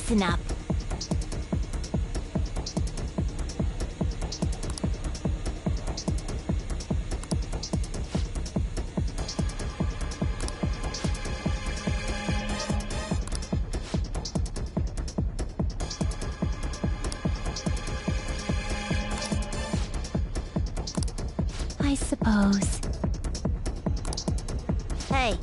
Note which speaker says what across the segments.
Speaker 1: listen up. I suppose. Hey.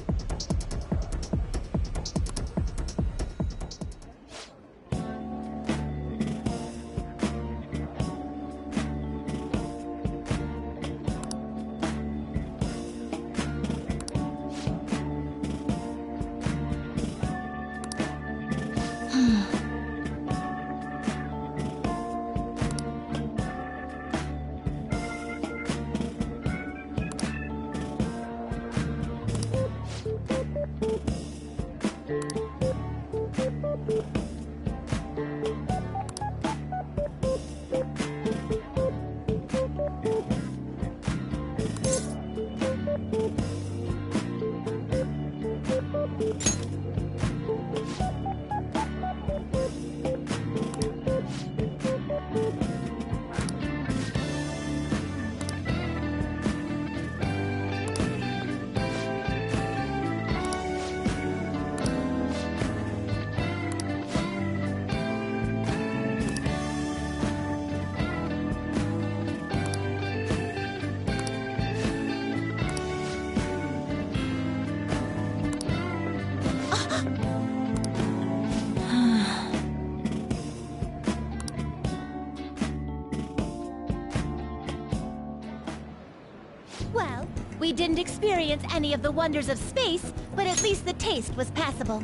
Speaker 1: Well, we didn't experience any of the wonders of space, but at least the taste was passable.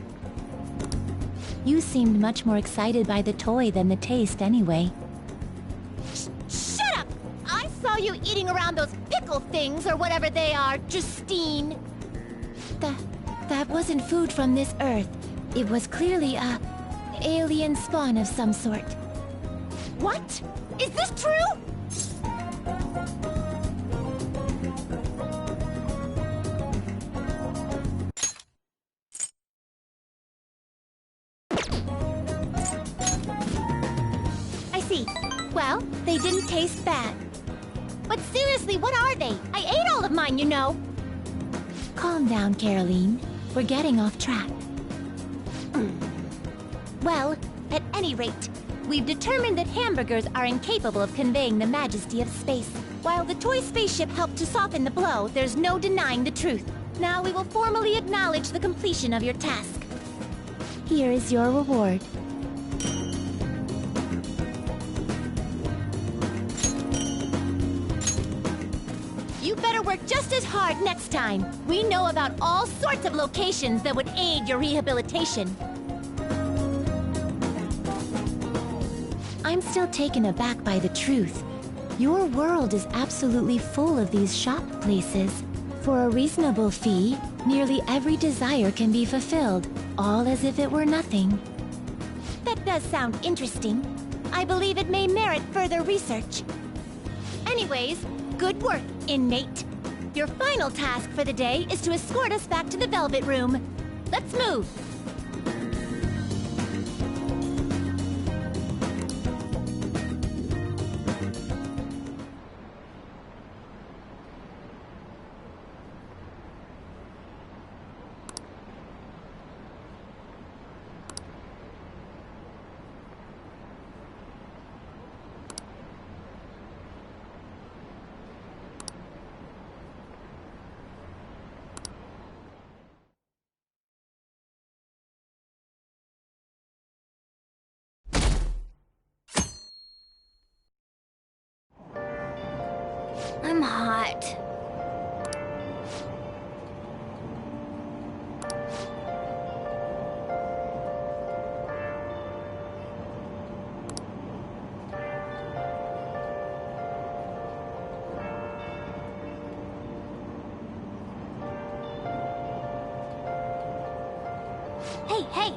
Speaker 1: You seemed much more excited by the toy than the taste anyway. Shut up! I saw you eating around those pickle things or whatever they are, Justine. That wasn't food from this Earth. It was clearly a alien spawn of some sort. What? Is this true? Well, they didn't taste bad. But seriously, what are they? I ate all of mine, you know. Calm down, Caroline. We're getting off track. Well, at any rate, we've determined that hamburgers are incapable of conveying the majesty of space. While the toy spaceship helped to soften the blow, there's no denying the truth. Now we will formally acknowledge the completion of your task. Here is your reward. You better work just as hard next time. We know about all sorts of locations that would aid your rehabilitation. I'm still taken aback by the truth. Your world is absolutely full of these shop places. For a reasonable fee, nearly every desire can be fulfilled, all as if it were nothing. That does sound interesting. I believe it may merit further research. Anyways, good work, inmate. Your final task for the day is to escort us back to the Velvet Room. Let's move. I'm hot. Hey, hey!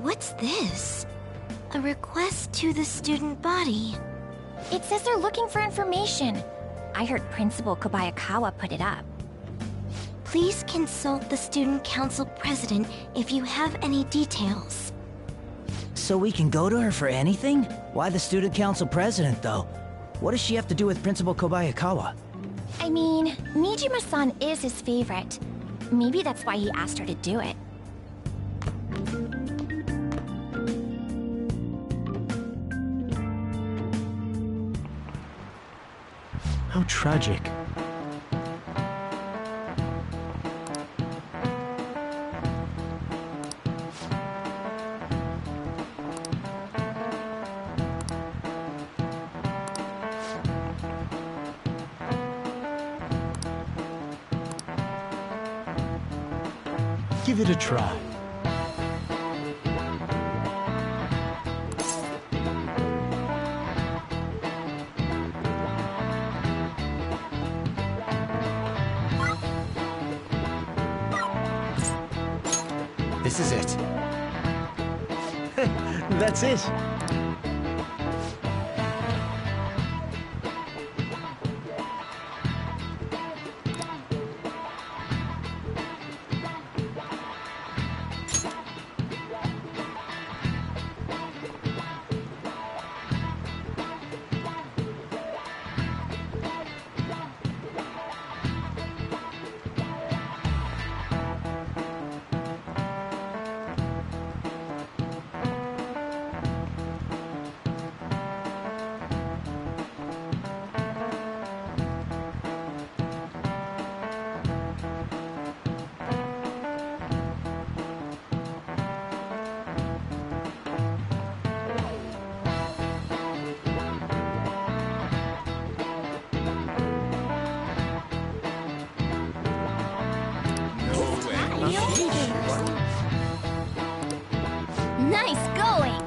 Speaker 1: What's this? A
Speaker 2: A request to the student body.
Speaker 1: It says they're looking for information. I heard Principal Kobayakawa put it up.
Speaker 2: Please consult the student council president if you have any details.
Speaker 3: So we can go to her for anything? Why the student council president, though? What does she have to do with Principal Kobayakawa?
Speaker 1: I mean, Nijima-san is his favorite. Maybe that's why he asked her to do it.
Speaker 4: How tragic. Give it a try.
Speaker 5: This is it.
Speaker 4: That's it.
Speaker 1: Nice going!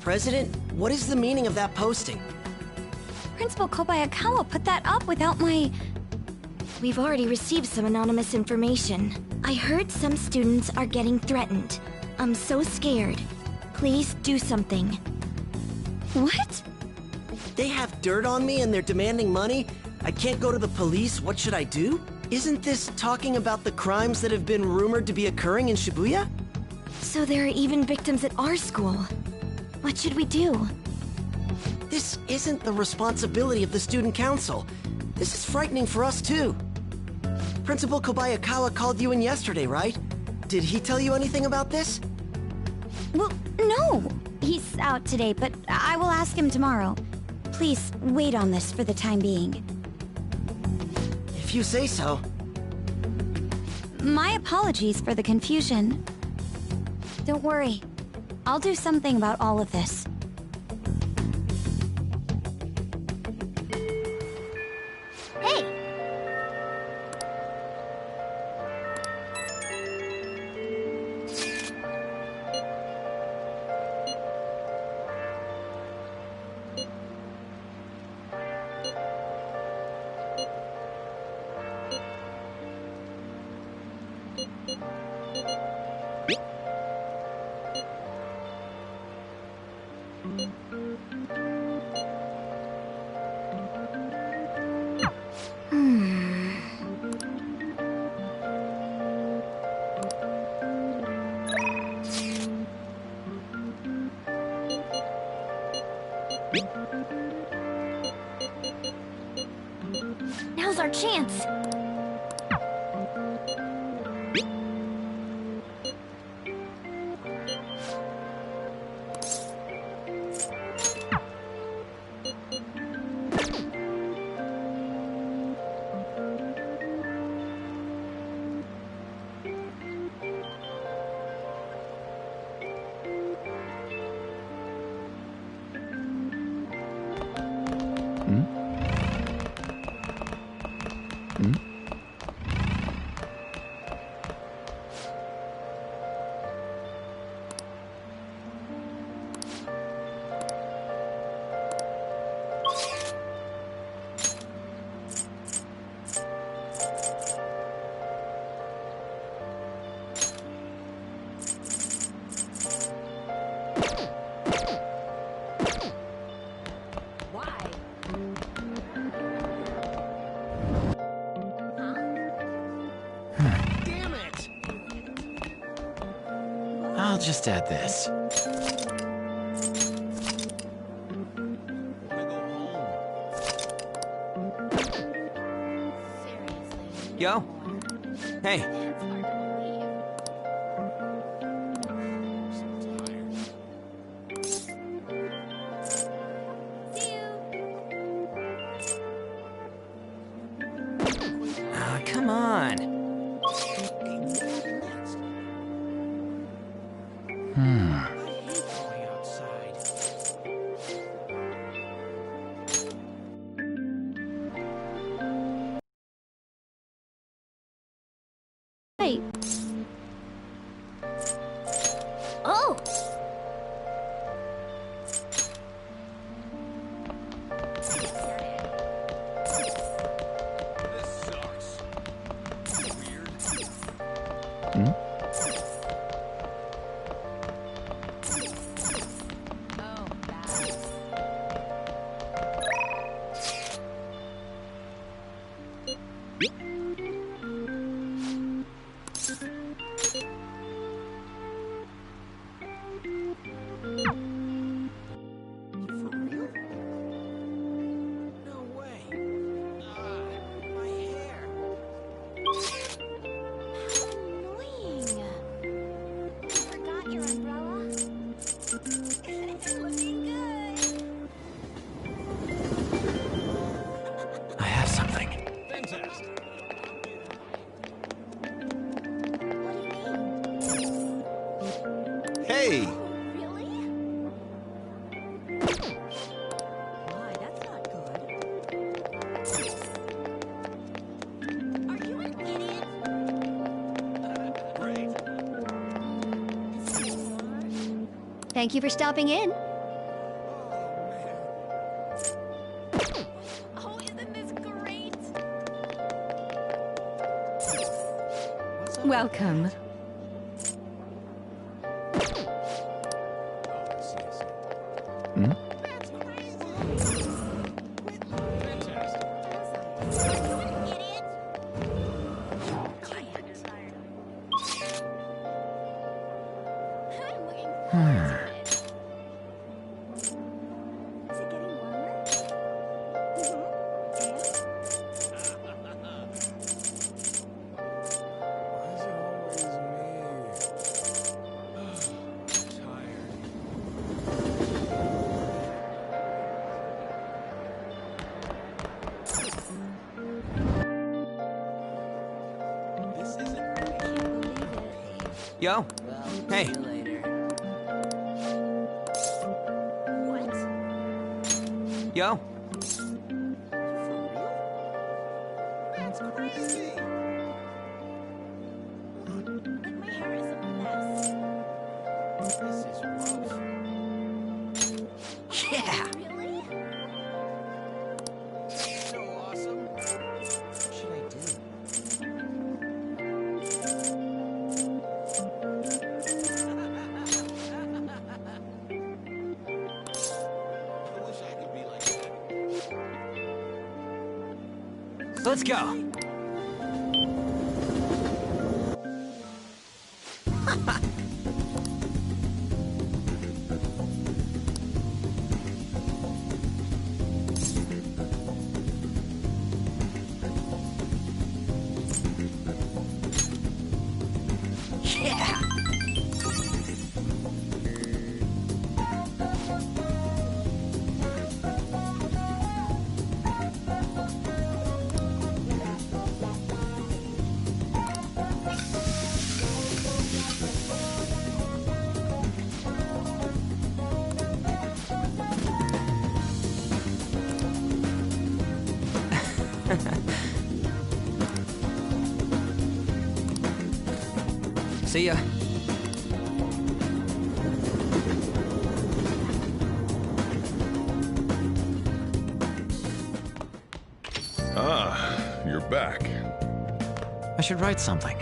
Speaker 6: President, what is the meaning of that posting?
Speaker 2: Principal Kobayakawa put that up without my...
Speaker 1: We've already received some anonymous information. I heard some students are getting threatened. I'm so scared. Please do something.
Speaker 2: What?
Speaker 6: They have dirt on me and they're demanding money? I can't go to the police, what should I do? Isn't this talking about the crimes that have been rumored to be occurring in Shibuya?
Speaker 1: So there are even victims at our school. What should we do?
Speaker 6: This isn't the responsibility of the student council. This is frightening for us too. Principal Kobayakawa called you in yesterday, right? Did he tell you anything about this?
Speaker 2: Well, no. He's out today, but I will ask him tomorrow. Please wait on this for the time being.
Speaker 6: If you say so.
Speaker 2: My apologies for the confusion. Don't worry. I'll do something about all of this. Now's our chance.
Speaker 5: Damn it! I'll just add this. Yo. Hey. Ah, come on.
Speaker 2: Hey. Oh!
Speaker 5: I have something. Hey!
Speaker 2: Thank you for stopping in. Oh, isn't this great?
Speaker 7: Welcome.
Speaker 5: Yo. Hey. Yo.
Speaker 6: That's crazy!
Speaker 2: My hair is a mess.
Speaker 6: This is rough.
Speaker 5: Yeah!
Speaker 2: Really?
Speaker 6: So awesome. What should I do?
Speaker 5: Let's go.
Speaker 6: Yeah!
Speaker 5: See ya.
Speaker 7: Ah, you're back.
Speaker 5: I should write something.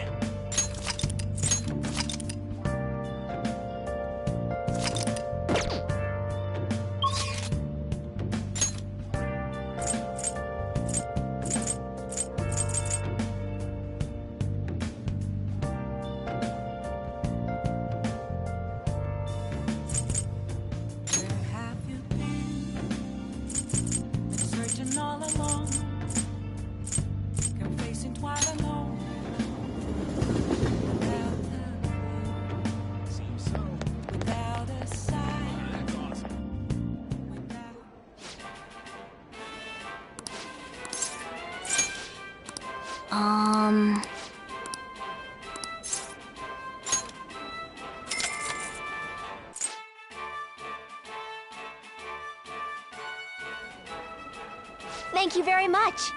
Speaker 2: Thank you very much.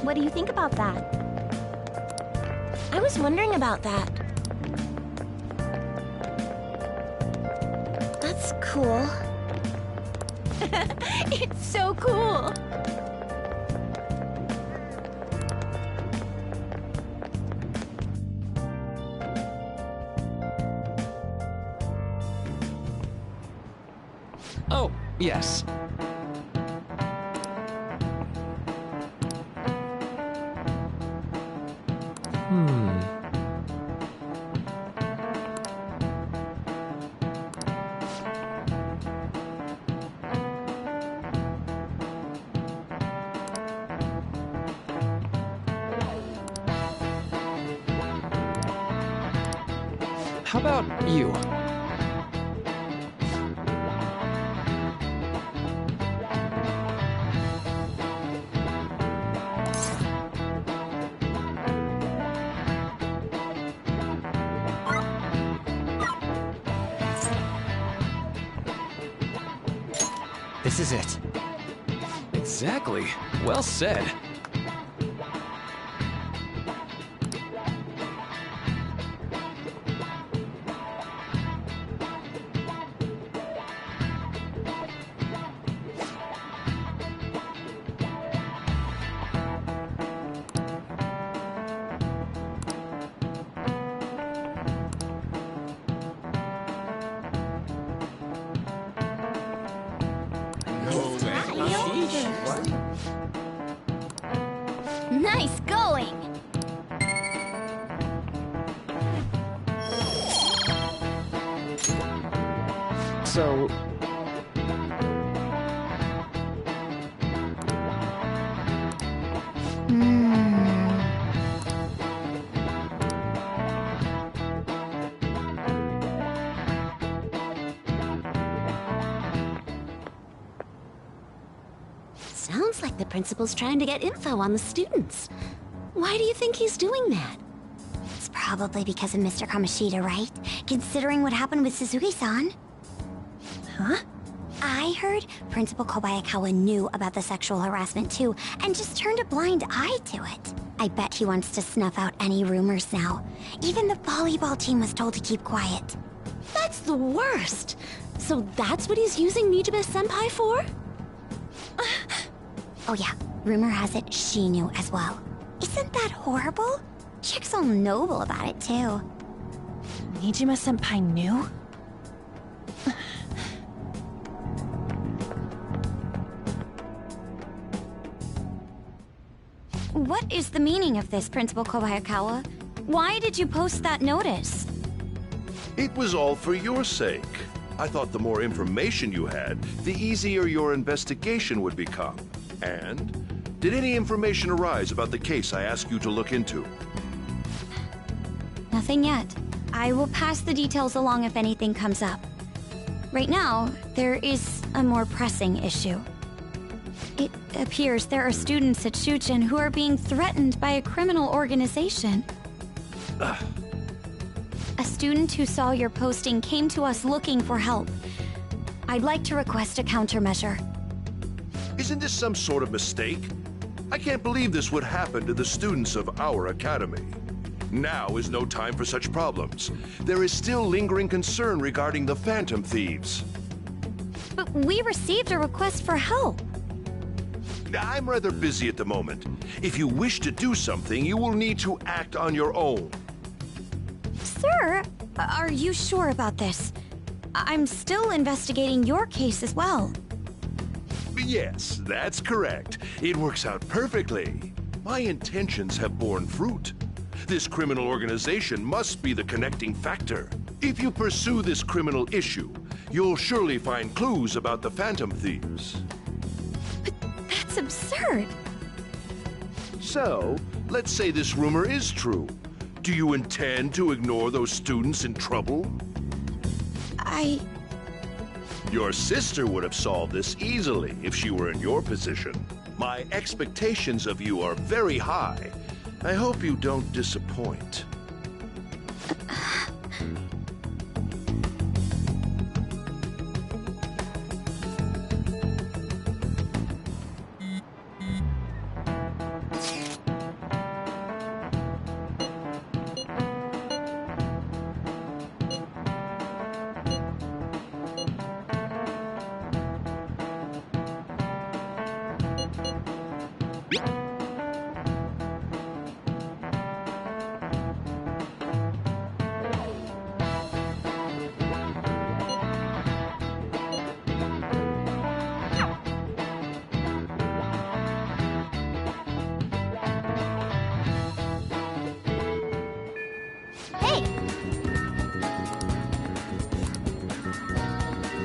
Speaker 2: What do you think about that?
Speaker 1: I was wondering about that. That's cool.
Speaker 2: It's so cool.
Speaker 5: Oh, yes. How about you?
Speaker 3: This is it.
Speaker 5: Exactly. Well said.
Speaker 2: Nice going.
Speaker 5: So...
Speaker 1: Sounds like the principal's trying to get info on the students.
Speaker 2: Why do you think he's doing that? It's probably because of Mr. Kamoshida, right? Considering what happened with Suzuki-san. Huh? I heard Principal Kobayakawa knew about the sexual harassment too, and just turned a blind eye to it. I bet he wants to snuff out any rumors now. Even the volleyball team was told to keep quiet. That's the worst! So that's what he's using Nijibe-senpai for? Oh yeah, rumor has it she knew as well. Isn't that horrible? Chick's all noble about it too.
Speaker 7: Nijima-senpai knew?
Speaker 2: What is the meaning of this, Principal Kobayakawa? Why did you post that notice?
Speaker 8: It was all for your sake. I thought the more information you had, the easier your investigation would become. And did any information arise about the case I asked you to look into?
Speaker 2: Nothing yet. I will pass the details along if anything comes up. Right now, there is a more pressing issue. It appears there are students at Shuchen who are being threatened by a criminal organization. A student who saw your posting came to us looking for help. I'd like to request a countermeasure.
Speaker 8: Isn't this some sort of mistake? I can't believe this would happen to the students of our academy. Now is no time for such problems. There is still lingering concern regarding the Phantom Thieves.
Speaker 2: But we received a request for help.
Speaker 8: I'm rather busy at the moment. If you wish to do something, you will need to act on your own.
Speaker 2: Sir, are you sure about this? I'm still investigating your case as well.
Speaker 8: Yes, that's correct. It works out perfectly. My intentions have borne fruit. This criminal organization must be the connecting factor. If you pursue this criminal issue, you'll surely find clues about the Phantom Thieves.
Speaker 2: That's absurd.
Speaker 8: So, let's say this rumor is true. Do you intend to ignore those students in trouble? Your sister would have solved this easily if she were in your position. My expectations of you are very high. I hope you don't disappoint.
Speaker 2: Hey!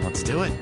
Speaker 4: Let's do it.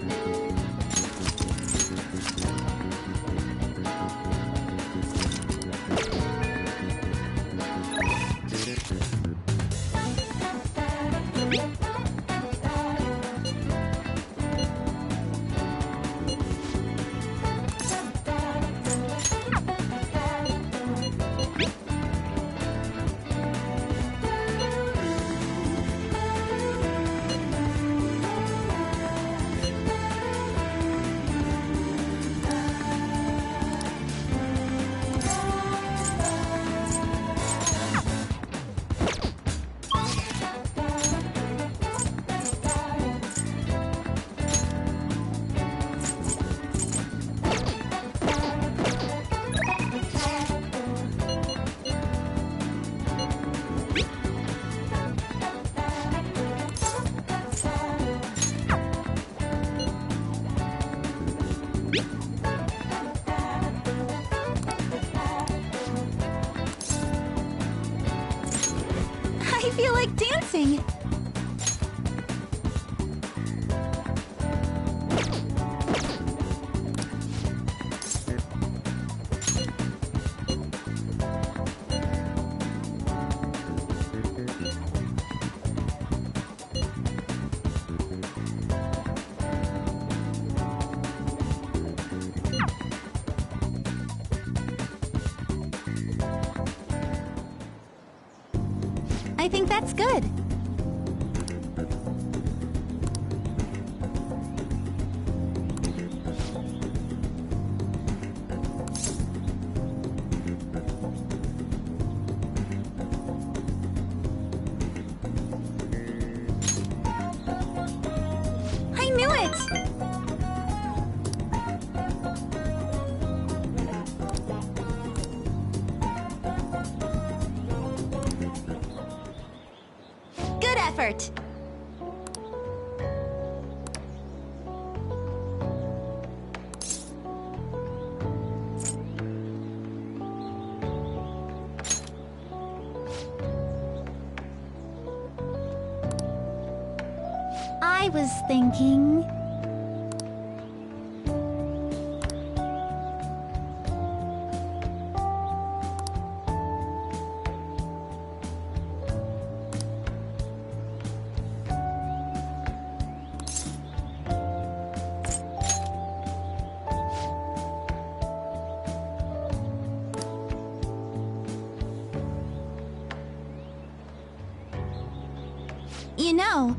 Speaker 2: I feel like dancing!
Speaker 7: I think that's good.
Speaker 2: I knew it!
Speaker 7: Good effort.
Speaker 1: I was thinking...
Speaker 7: You know,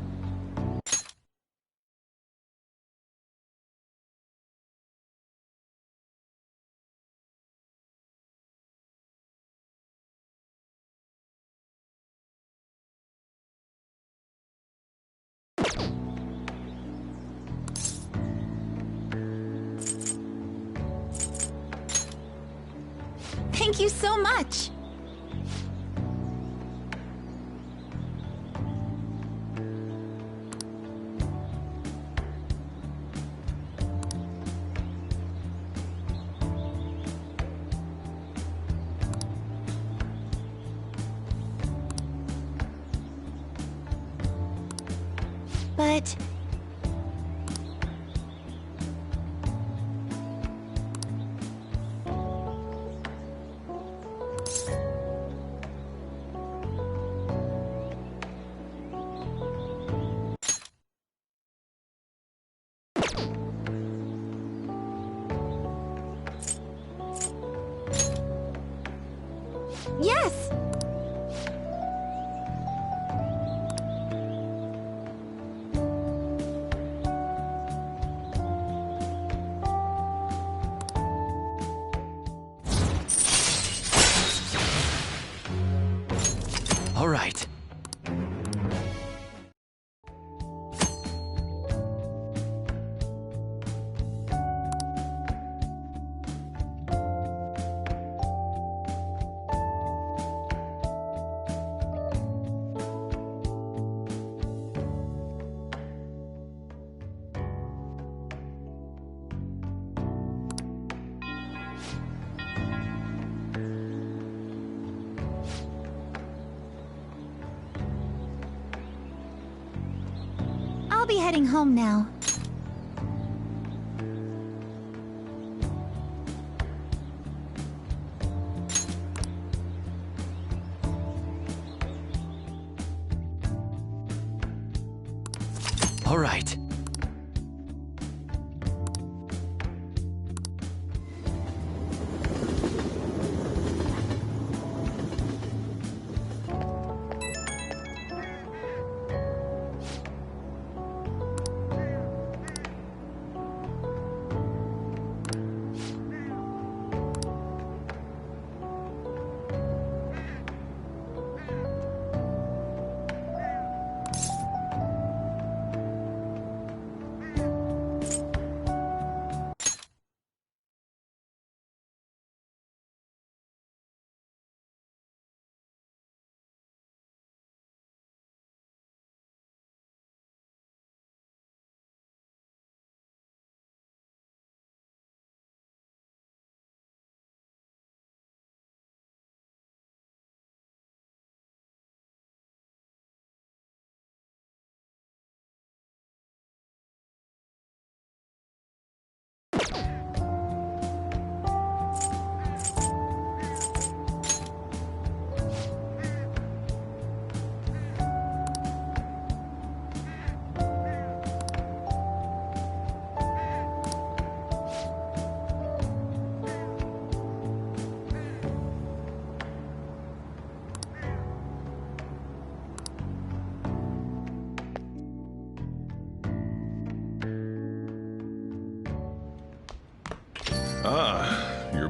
Speaker 7: thank you so much.
Speaker 1: But...
Speaker 7: Yes!
Speaker 5: All right.
Speaker 7: I'll be heading home now.
Speaker 5: All right.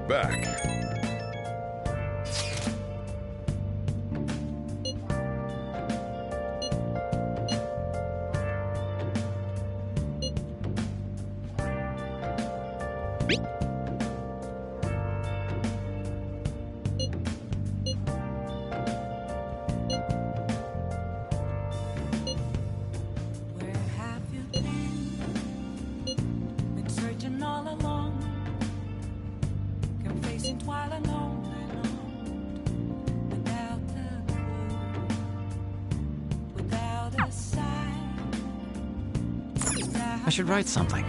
Speaker 8: back.
Speaker 5: I should write something.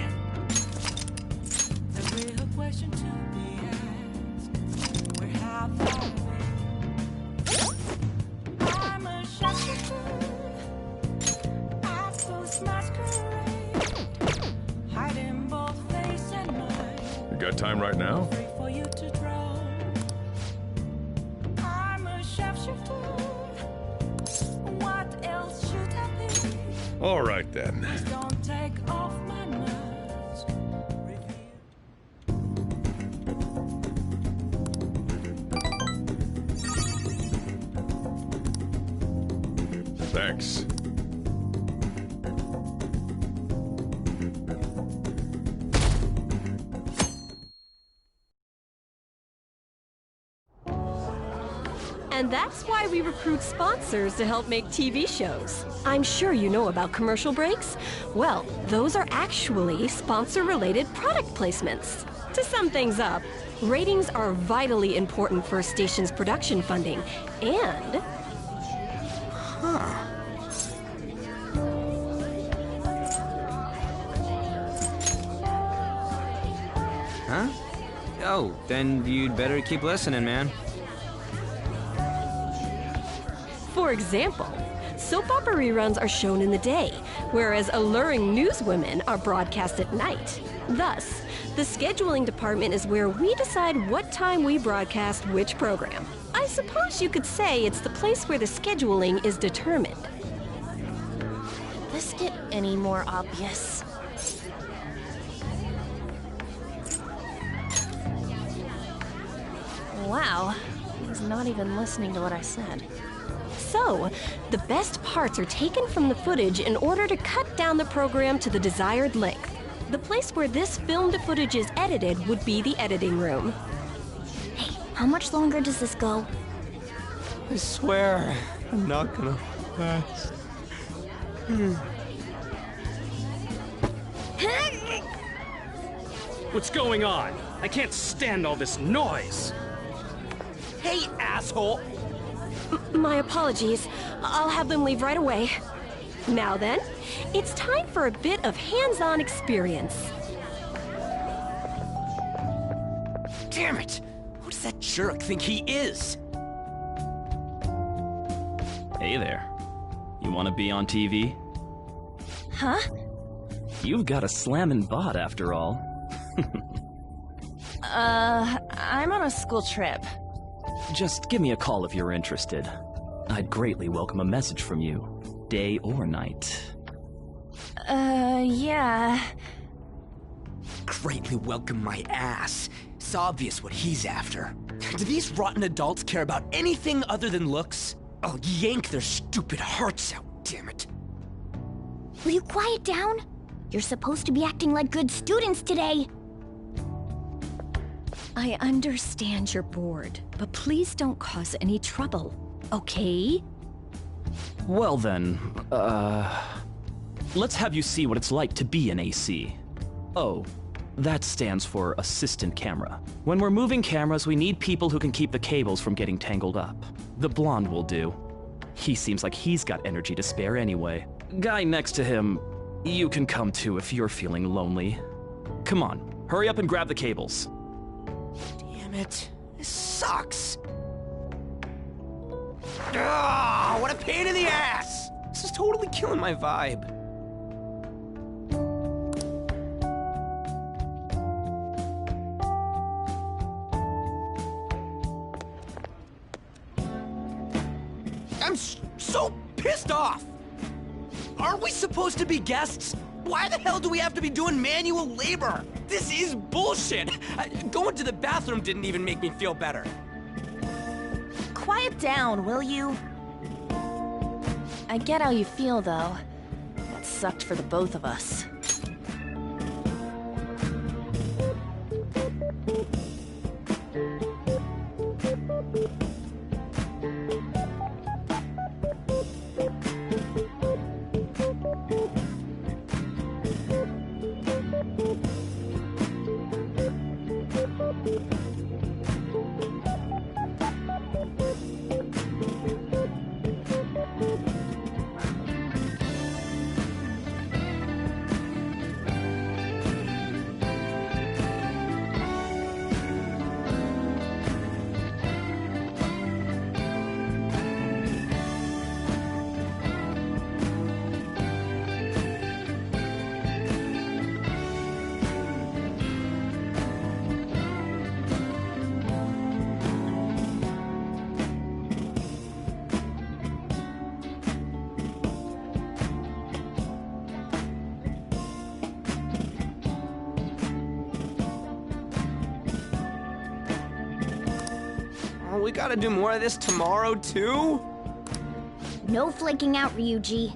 Speaker 8: You got time right now? All right then. Thanks.
Speaker 9: And that's why we recruit sponsors to help make TV shows. I'm sure you know about commercial breaks. Well, those are actually sponsor-related product placements. To sum things up, ratings are vitally important for a station's production funding, and...
Speaker 10: Huh? Oh, then you'd better keep listening, man.
Speaker 9: For example, soap opera reruns are shown in the day, whereas alluring newswomen are broadcast at night. Thus, the scheduling department is where we decide what time we broadcast which program. I suppose you could say it's the place where the scheduling is determined.
Speaker 1: Could this get any more obvious? Wow, he's not even listening to what I said.
Speaker 9: So, the best parts are taken from the footage in order to cut down the program to the desired length. The place where this filmed footage is edited would be the editing room.
Speaker 2: Hey, how much longer does this go?
Speaker 10: I swear, I'm not gonna last.
Speaker 11: What's going on? I can't stand all this noise.
Speaker 10: Hey, asshole!
Speaker 9: My apologies. I'll have them leave right away. Now then, it's time for a bit of hands-on experience.
Speaker 10: Damn it! Who does that jerk think he is?
Speaker 5: Hey there. You want to be on TV?
Speaker 1: Huh?
Speaker 5: You've got a slammin' bot after all.
Speaker 1: I'm on a school trip.
Speaker 5: Just give me a call if you're interested. I'd greatly welcome a message from you, day or night.
Speaker 1: Yeah.
Speaker 10: Greatly welcome my ass. It's obvious what he's after. Do these rotten adults care about anything other than looks? I'll yank their stupid hearts out, damn it.
Speaker 2: Will you quiet down? You're supposed to be acting like good students today.
Speaker 9: I understand you're bored, but please don't cause any trouble, okay?
Speaker 5: Well then, let's have you see what it's like to be an AC. Oh, that stands for assistant camera. When we're moving cameras, we need people who can keep the cables from getting tangled up. The blonde will do. He seems like he's got energy to spare anyway. Guy next to him, you can come too if you're feeling lonely. Come on, hurry up and grab the cables.
Speaker 10: Damn it. This sucks. Ugh, what a pain in the ass! This is totally killing my vibe. I'm so pissed off! Aren't we supposed to be guests? Why the hell do we have to be doing manual labor? This is bullshit! Going to the bathroom didn't even make me feel better.
Speaker 12: Quiet down, will you? I get how you feel, though. That sucked for the both of us.
Speaker 10: We gotta do more of this tomorrow, too?
Speaker 2: No flaking out, Ryuji.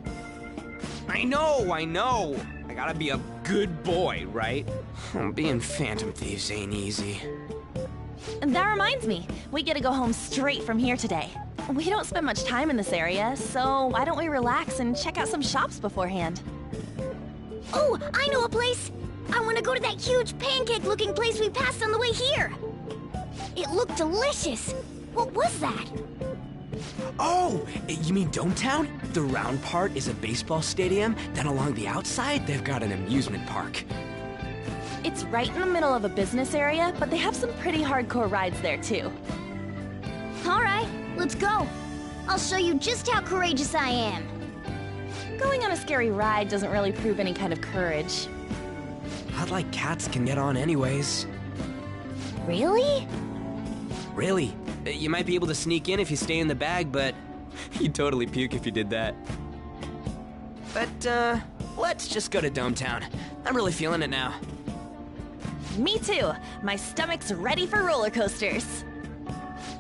Speaker 10: I know. I gotta be a good boy, right? Being Phantom Thieves ain't easy.
Speaker 12: And that reminds me, we get to go home straight from here today. We don't spend much time in this area, so why don't we relax and check out some shops beforehand?
Speaker 2: Oh, I know a place! I want to go to that huge pancake-looking place we passed on the way here! It looked delicious! What was that?
Speaker 10: Oh, you mean Dometown? The round part is a baseball stadium, then along the outside, they've got an amusement park.
Speaker 12: It's right in the middle of a business area, but they have some pretty hardcore rides there, too.
Speaker 2: Alright, let's go. I'll show you just how courageous I am.
Speaker 12: Going on a scary ride doesn't really prove any kind of courage.
Speaker 10: Not like cats can get on anyways.
Speaker 2: Really?
Speaker 10: Really. You might be able to sneak in if you stay in the bag, but you'd totally puke if you did that. But, let's just go to Dometown. I'm really feeling it now.
Speaker 12: Me too. My stomach's ready for roller coasters.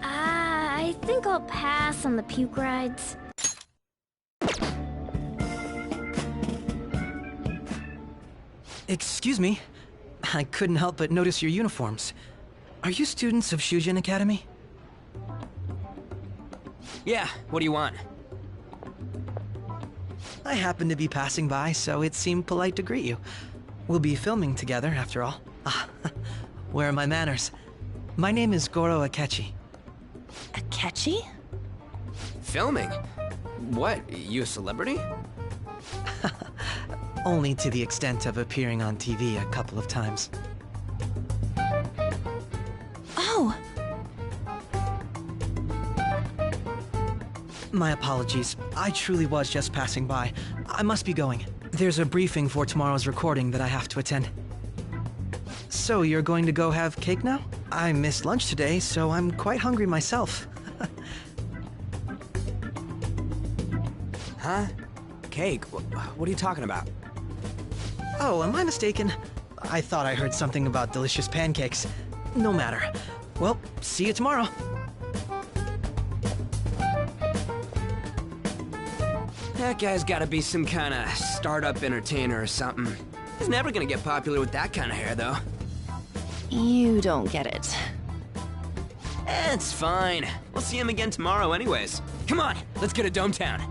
Speaker 2: I think I'll pass on the puke rides.
Speaker 3: Excuse me. I couldn't help but notice your uniforms. Are you students of Shujin Academy?
Speaker 10: Yeah, what do you want?
Speaker 3: I happened to be passing by, so it seemed polite to greet you. We'll be filming together, after all. Where are my manners? My name is Goro Akechi.
Speaker 12: Akechi?
Speaker 10: Filming? What, you a celebrity?
Speaker 3: Only to the extent of appearing on TV a couple of times.
Speaker 12: Oh!
Speaker 3: My apologies. I truly was just passing by. I must be going. There's a briefing for tomorrow's recording that I have to attend. So, you're going to go have cake now? I missed lunch today, so I'm quite hungry myself.
Speaker 10: Huh? Cake? What are you talking about?
Speaker 3: Oh, am I mistaken? I thought I heard something about delicious pancakes. No matter. Well, see you tomorrow.
Speaker 10: That guy's gotta be some kind of startup entertainer or something. He's never gonna get popular with that kind of hair, though.
Speaker 12: You don't get it.
Speaker 10: It's fine. We'll see him again tomorrow anyways. Come on, let's go to Dometown.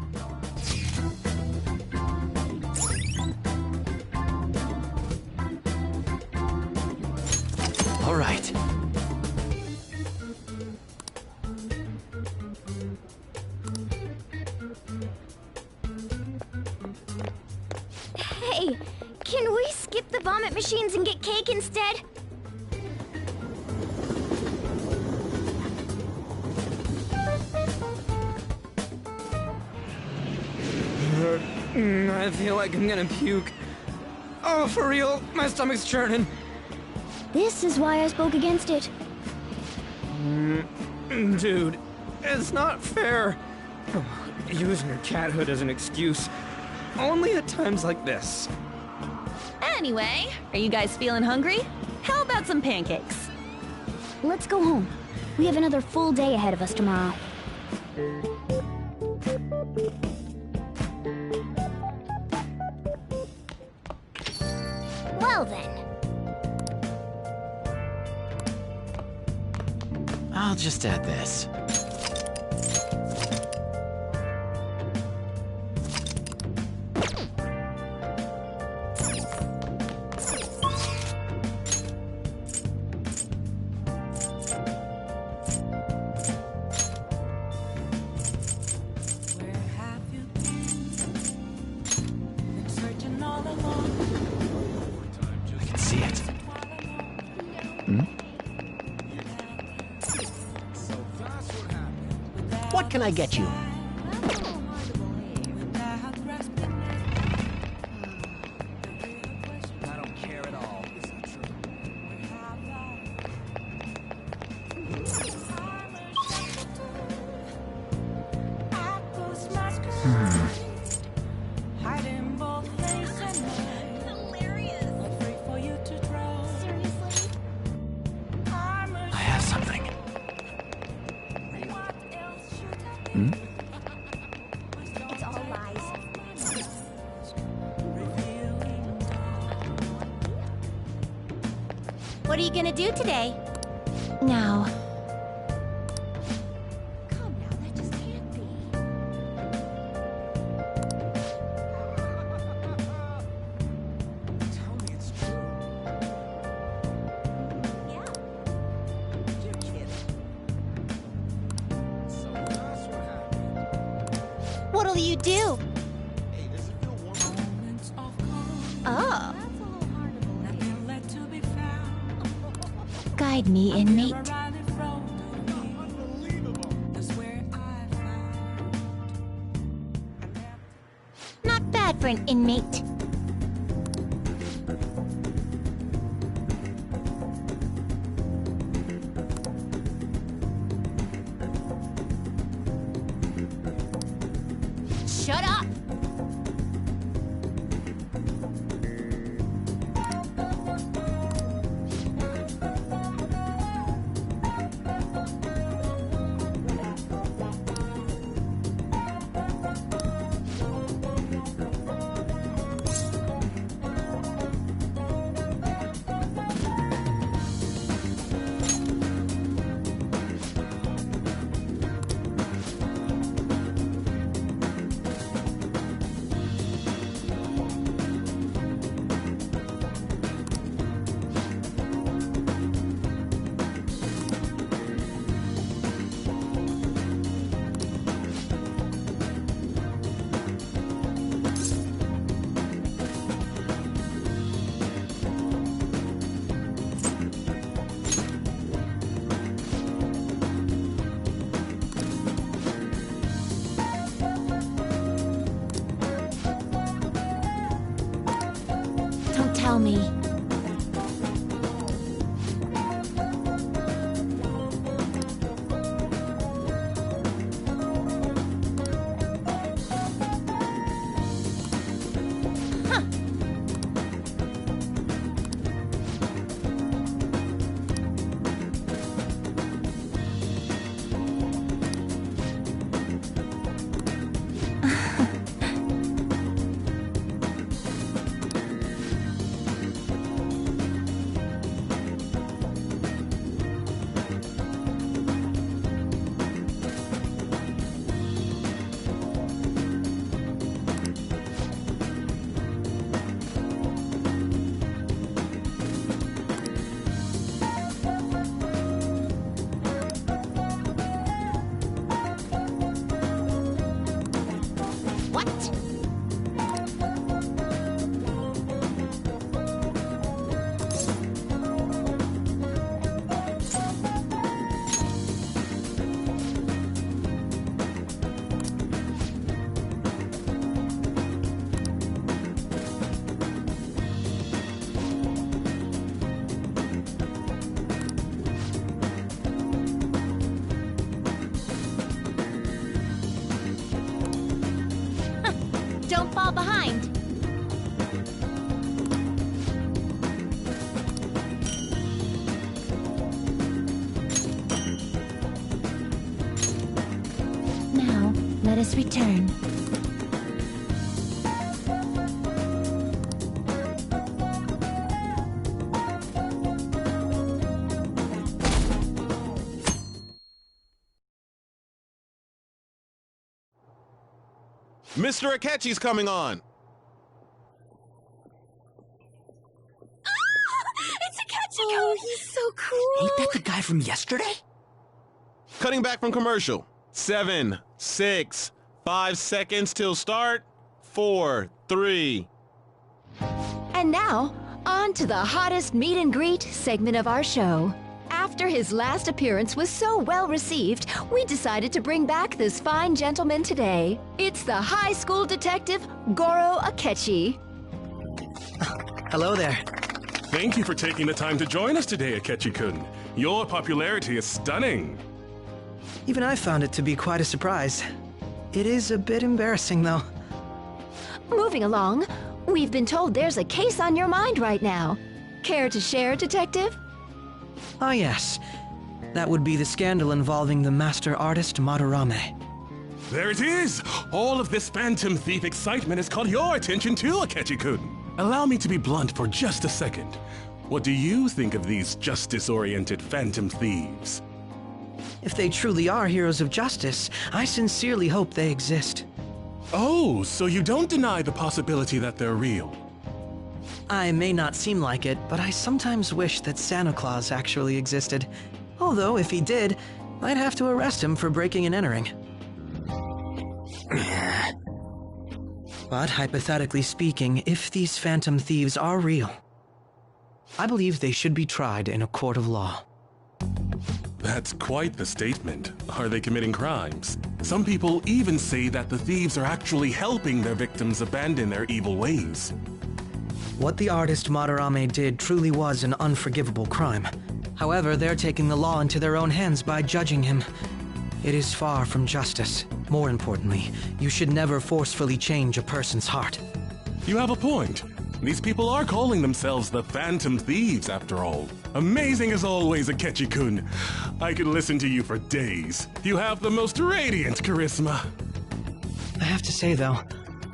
Speaker 3: All right.
Speaker 2: Hey, can we skip the vomit machines and get cake instead?
Speaker 10: I feel like I'm gonna puke. Oh, for real, my stomach's churning.
Speaker 2: This is why I spoke against it.
Speaker 11: Dude, it's not fair. Using your cathood as an excuse. Only at times like this.
Speaker 12: Anyway, are you guys feeling hungry? How about some pancakes?
Speaker 2: Let's go home. We have another full day ahead of us tomorrow. Well then.
Speaker 10: I'll just add this. I can see it. Hmm?
Speaker 6: What can I get you?
Speaker 10: I don't care at all. I have something. Hmm?
Speaker 2: It's all lies.
Speaker 1: What are you gonna do today? Now.
Speaker 2: Come now, that just can't be.
Speaker 10: Tell me it's true.
Speaker 2: Yeah.
Speaker 10: You're kidding. So that's what happened.
Speaker 1: What'll you do?
Speaker 10: Hey, does it feel warm?
Speaker 1: Oh. Guide me, inmate. Not bad for an inmate. Shut up! Don't tell me. Don't fall behind. let us return.
Speaker 13: Mr. Akechi's coming on!
Speaker 12: It's Akechi! Oh, he's so cool!
Speaker 10: Ain't that the guy from yesterday?
Speaker 13: Cutting back from commercial. 7, 6, 5 seconds till start. 4, 3.
Speaker 14: And now, on to the hottest meet and greet segment of our show. After his last appearance was so well received, we decided to bring back this fine gentleman today. It's the high school detective, Goro Akechi.
Speaker 3: Hello there.
Speaker 15: Thank you for taking the time to join us today, Akechi-kun. Your popularity is stunning.
Speaker 3: Even I found it to be quite a surprise. It is a bit embarrassing, though.
Speaker 14: Moving along, we've been told there's a case on your mind right now. Care to share, Detective?
Speaker 3: Ah, yes. That would be the scandal involving the master artist Madarame.
Speaker 15: There it is! All of this Phantom Thief excitement has caught your attention too, Akechi-kun. Allow me to be blunt for just a second. What do you think of these justice-oriented Phantom Thieves?
Speaker 3: If they truly are heroes of justice, I sincerely hope they exist.
Speaker 15: Oh, so you don't deny the possibility that they're real?
Speaker 3: I may not seem like it, but I sometimes wish that Santa Claus actually existed. Although, if he did, I'd have to arrest him for breaking and entering. But hypothetically speaking, if these Phantom Thieves are real, I believe they should be tried in a court of law.
Speaker 15: That's quite the statement. Are they committing crimes? Some people even say that the thieves are actually helping their victims abandon their evil ways.
Speaker 3: What the artist Madarame did truly was an unforgivable crime. However, they're taking the law into their own hands by judging him. It is far from justice. More importantly, you should never forcefully change a person's heart.
Speaker 15: You have a point. These people are calling themselves the Phantom Thieves, after all. Amazing as always, Akechi-kun. I could listen to you for days. You have the most radiant charisma.
Speaker 3: I have to say, though,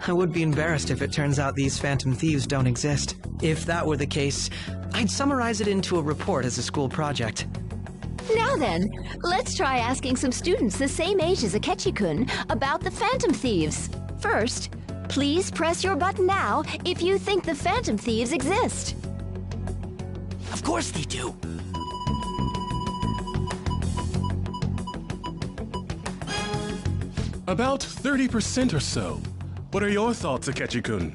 Speaker 3: I would be embarrassed if it turns out these Phantom Thieves don't exist. If that were the case, I'd summarize it into a report as a school project.
Speaker 14: Now then, let's try asking some students the same age as Akechi-kun about the Phantom Thieves. First, please press your button now if you think the Phantom Thieves exist.
Speaker 10: Of course they do.
Speaker 15: About 30% or so. What are your thoughts, Akechi-kun?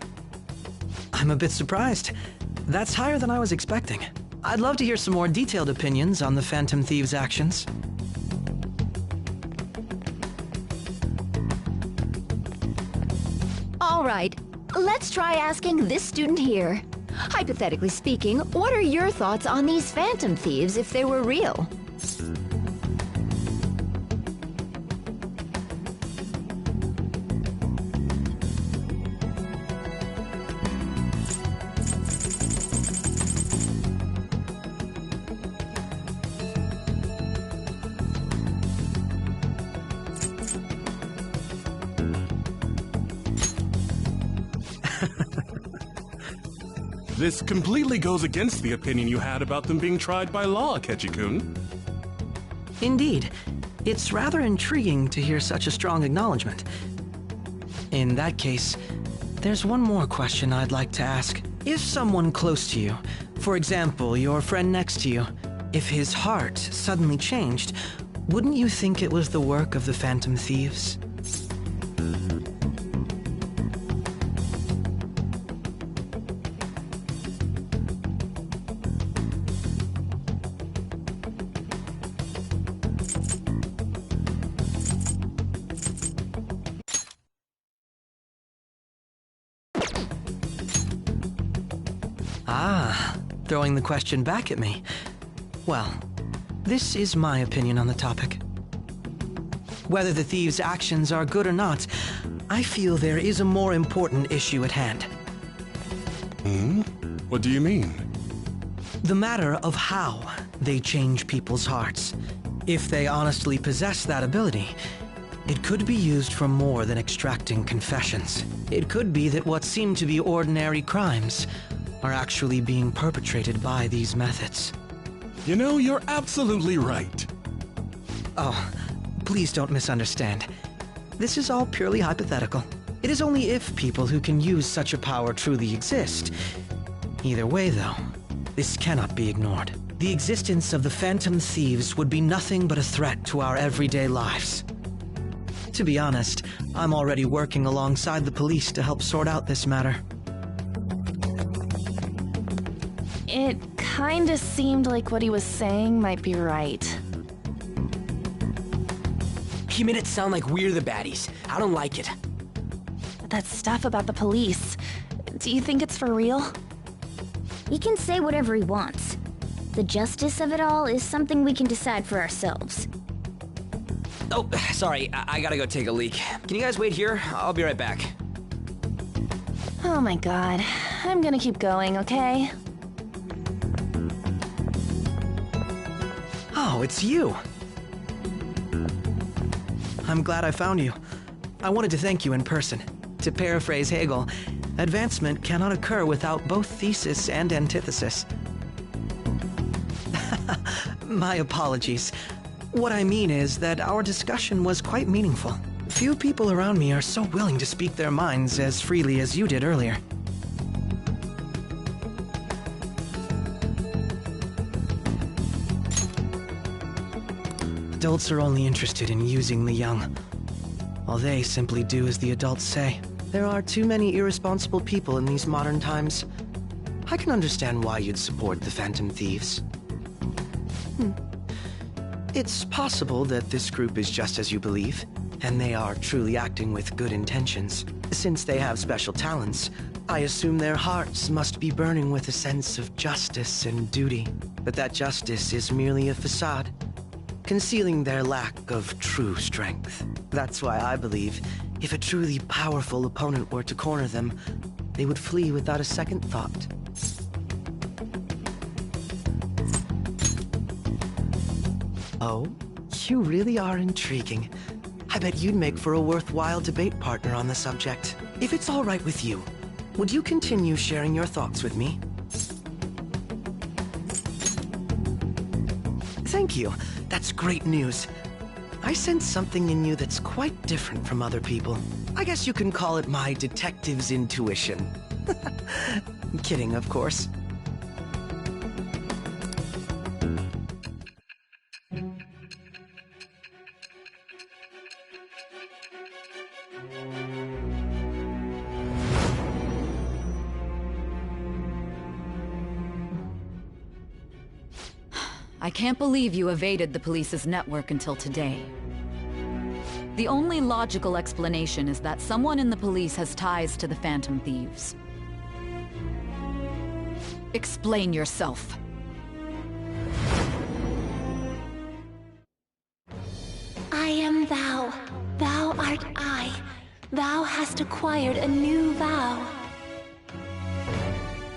Speaker 3: I'm a bit surprised. That's higher than I was expecting. I'd love to hear some more detailed opinions on the Phantom Thieves' actions.
Speaker 14: All right, let's try asking this student here. Hypothetically speaking, what are your thoughts on these Phantom Thieves if they were real?
Speaker 15: This completely goes against the opinion you had about them being tried by law, Akechi-kun.
Speaker 3: Indeed. It's rather intriguing to hear such a strong acknowledgement. In that case, there's one more question I'd like to ask. If someone close to you, for example, your friend next to you, if his heart suddenly changed, wouldn't you think it was the work of the Phantom Thieves? Ah, throwing the question back at me. Well, this is my opinion on the topic. Whether the thieves' actions are good or not, I feel there is a more important issue at hand.
Speaker 15: What do you mean?
Speaker 3: The matter of how they change people's hearts. If they honestly possess that ability, It could be used for more than extracting confessions. It could be that what seem to be ordinary crimes are actually being perpetrated by these methods.
Speaker 15: You know, you're absolutely right.
Speaker 3: Oh, please don't misunderstand. This is all purely hypothetical. It is only if people who can use such a power truly exist. Either way, though, this cannot be ignored. The existence of the Phantom Thieves would be nothing but a threat to our everyday lives. To be honest, I'm already working alongside the police to help sort out this matter.
Speaker 12: It kinda seemed like what he was saying might be right.
Speaker 10: He made it sound like we're the baddies. I don't like it.
Speaker 12: That stuff about the police, do you think it's for real?
Speaker 2: He can say whatever he wants. The justice of it all is something we can decide for ourselves.
Speaker 10: Oh, sorry, I gotta go take a leak. Can you guys wait here? I'll be right back.
Speaker 12: Oh my god. I'm gonna keep going, okay?
Speaker 3: Oh, it's you! I'm glad I found you. I wanted to thank you in person. To paraphrase Hegel, advancement cannot occur without both thesis and antithesis. My apologies. What I mean is that our discussion was quite meaningful. Few people around me are so willing to speak their minds as freely as you did earlier. Adults are only interested in using the young, while they simply do as the adults say. There are too many irresponsible people in these modern times. I can understand why you'd support the Phantom Thieves. It's possible that this group is just as you believe, and they are truly acting with good intentions. Since they have special talents, I assume their hearts must be burning with a sense of justice and duty. But that justice is merely a facade, concealing their lack of true strength. That's why I believe if a truly powerful opponent were to corner them, they would flee without a second thought. Oh, you really are intriguing. I bet you'd make for a worthwhile debate partner on the subject. If it's all right with you, would you continue sharing your thoughts with me? Thank you. That's great news. I sense something in you that's quite different from other people. I guess you can call it my detective's intuition. Kidding, of course.
Speaker 16: I can't believe you evaded the police's network until today. The only logical explanation is that someone in the police has ties to the Phantom Thieves. Explain yourself.
Speaker 1: I am thou. Thou art I. Thou hast acquired a new vow.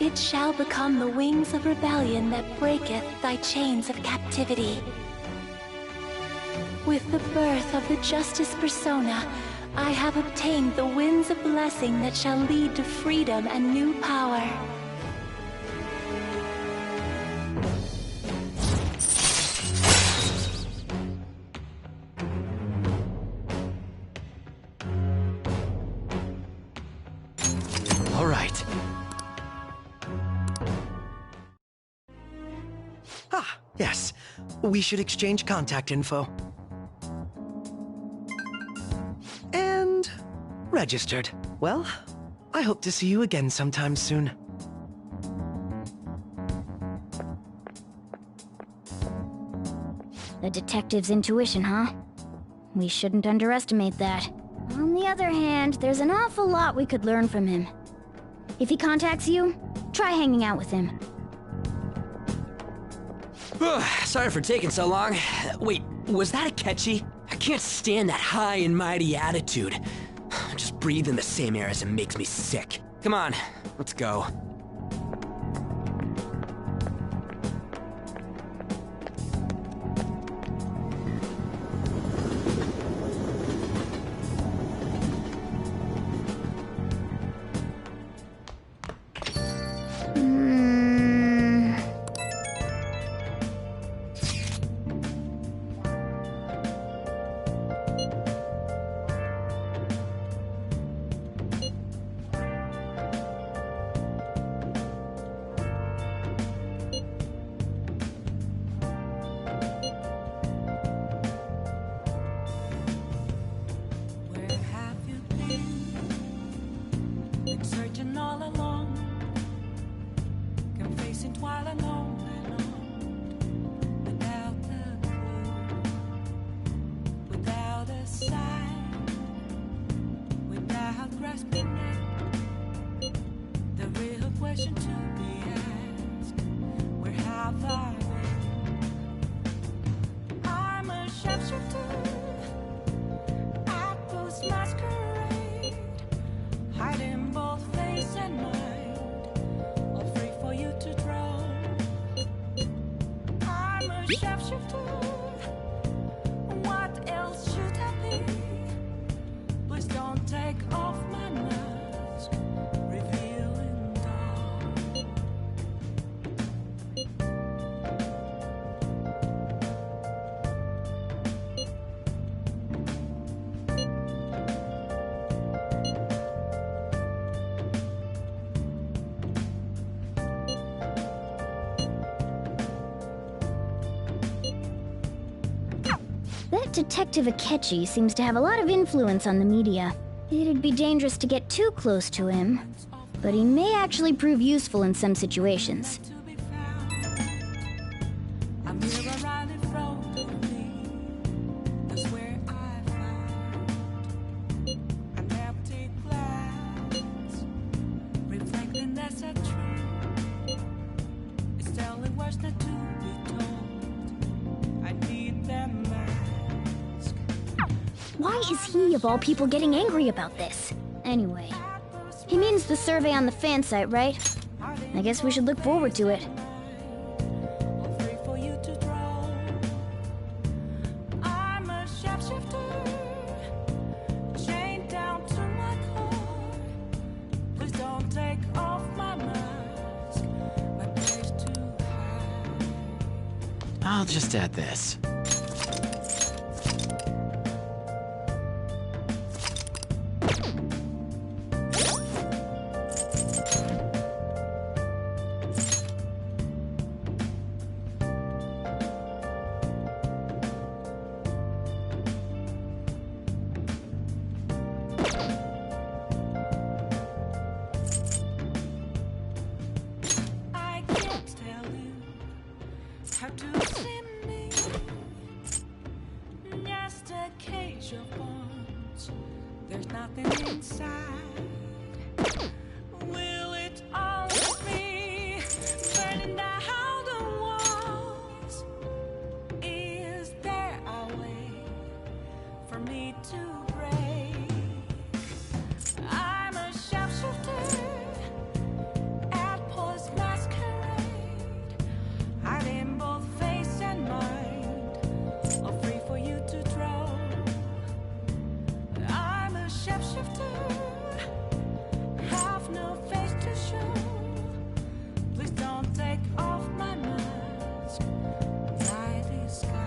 Speaker 1: It shall become the wings of rebellion that breaketh thy chains of captivity. With the birth of the Justice Persona, I have obtained the winds of blessing that shall lead to freedom and new power.
Speaker 3: All right. Ah, yes. We should exchange contact info. And registered. Well, I hope to see you again sometime soon.
Speaker 2: The detective's intuition, huh? We shouldn't underestimate that. On the other hand, there's an awful lot we could learn from him. If he contacts you, try hanging out with him.
Speaker 10: Sorry for taking so long. Wait, was that a catchy? I can't stand that high and mighty attitude. Just breathing the same air as him makes me sick. Come on, let's go.
Speaker 17: searching all along, confessing while alone and on, without a clue, without a sign, without grasping it. The real question to be asked: where have I been? I'm a sharpshooter at post masquerade, hiding both face and mind, all free for you to draw. I'm a sharpshooter. What else should I be? Please don't take off my mask, revealing dawn.
Speaker 2: That Detective Akechi seems to have a lot of influence on the media. It'd be dangerous to get too close to him, but he may actually prove useful in some situations.
Speaker 17: A mirror right in front of me, that's where I found an empty glass, reflecting that's a truth. It's telling words not to be told. I need them mask.
Speaker 2: Why is he, of all people, getting angry about this? Anyway, he means the survey on the fan site, right? I guess we should look forward to it.
Speaker 17: All free for you to draw. I'm a sharpshooter, chained down to my core. Please don't take off my mask, my place to hide.
Speaker 10: I'll just add this.
Speaker 17: I can't tell you how to see me. Just a cage of bones. There's nothing inside. Will it always be burning down the walls? Is there a way for me to break? I'm a sharpshooter at post masquerade, hiding both face and mind, all free for you to draw. I'm a sharpshooter, have no face to show. Please don't take off my mask, my disguise.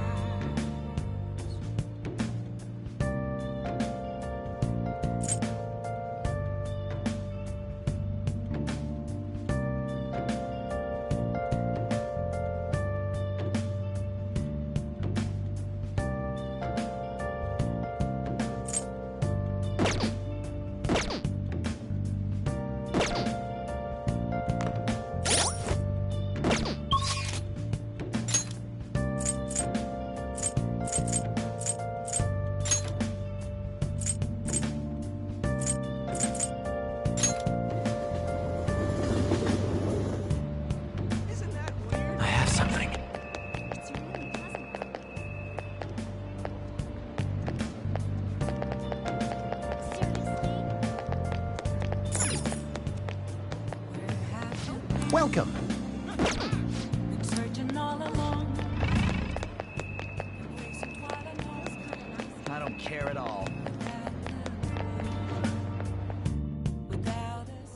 Speaker 10: I have something.
Speaker 4: Welcome.
Speaker 17: Been searching all along.
Speaker 3: I don't care at all.
Speaker 17: Without us.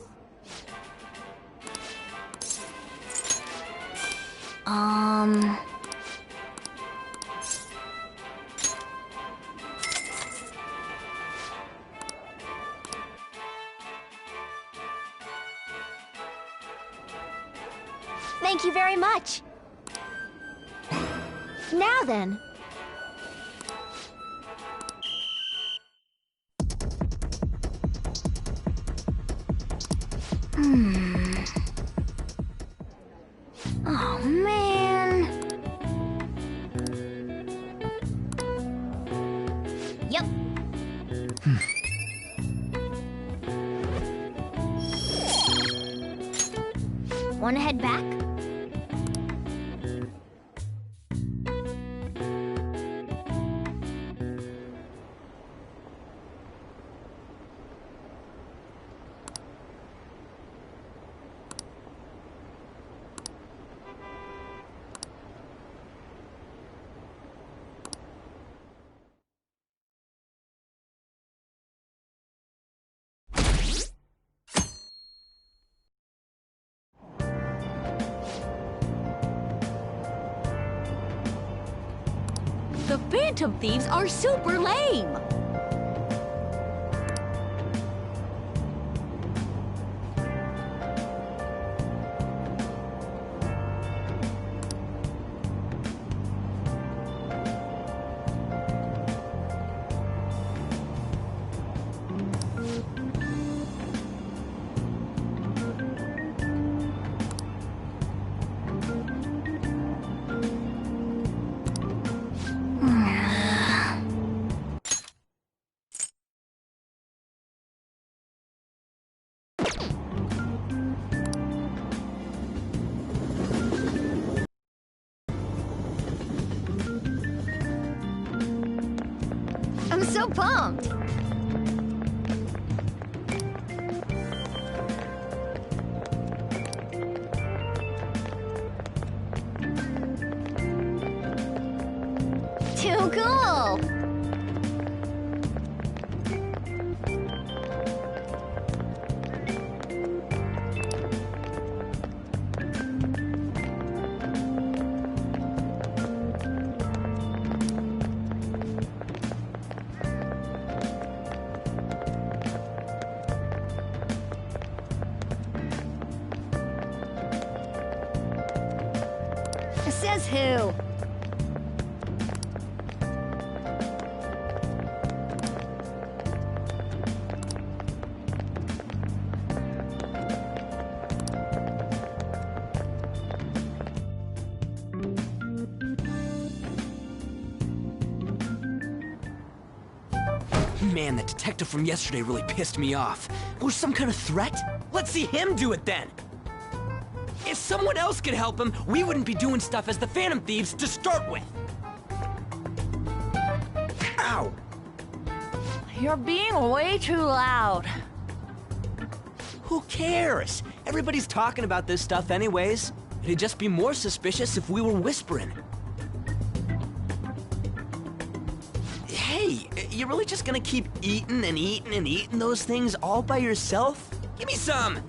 Speaker 2: Thank you very much. Now then. Oh, man. Yep. Wanna head back?
Speaker 14: The Phantom Thieves are super lame!
Speaker 2: I'm so pumped! Too cool! Says who?
Speaker 10: Man, the detective from yesterday really pissed me off. Was some kind of threat? Let's see him do it then! If someone else could help him, we wouldn't be doing stuff as the Phantom Thieves to start with. Ow!
Speaker 12: You're being way too loud.
Speaker 10: Who cares? Everybody's talking about this stuff anyways. It'd just be more suspicious if we were whispering. Hey, you really just gonna keep eating and eating and eating those things all by yourself? Give me some!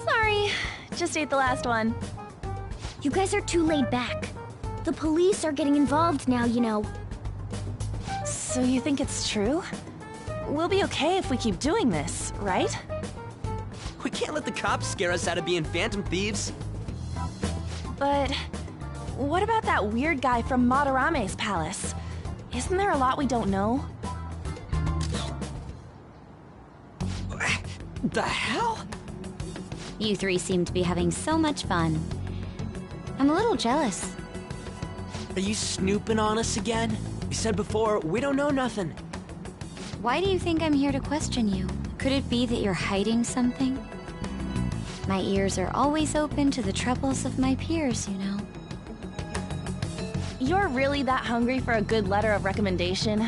Speaker 12: Sorry, just ate the last one.
Speaker 2: You guys are too laid back. The police are getting involved now, you know.
Speaker 12: So you think it's true? We'll be okay if we keep doing this, right?
Speaker 10: We can't let the cops scare us out of being Phantom Thieves.
Speaker 12: But what about that weird guy from Madarame's palace? Isn't there a lot we don't know?
Speaker 10: The hell?
Speaker 2: You three seem to be having so much fun. I'm a little jealous.
Speaker 10: Are you snooping on us again? You said before, we don't know nothing.
Speaker 2: Why do you think I'm here to question you? Could it be that you're hiding something? My ears are always open to the troubles of my peers, you know.
Speaker 12: You're really that hungry for a good letter of recommendation?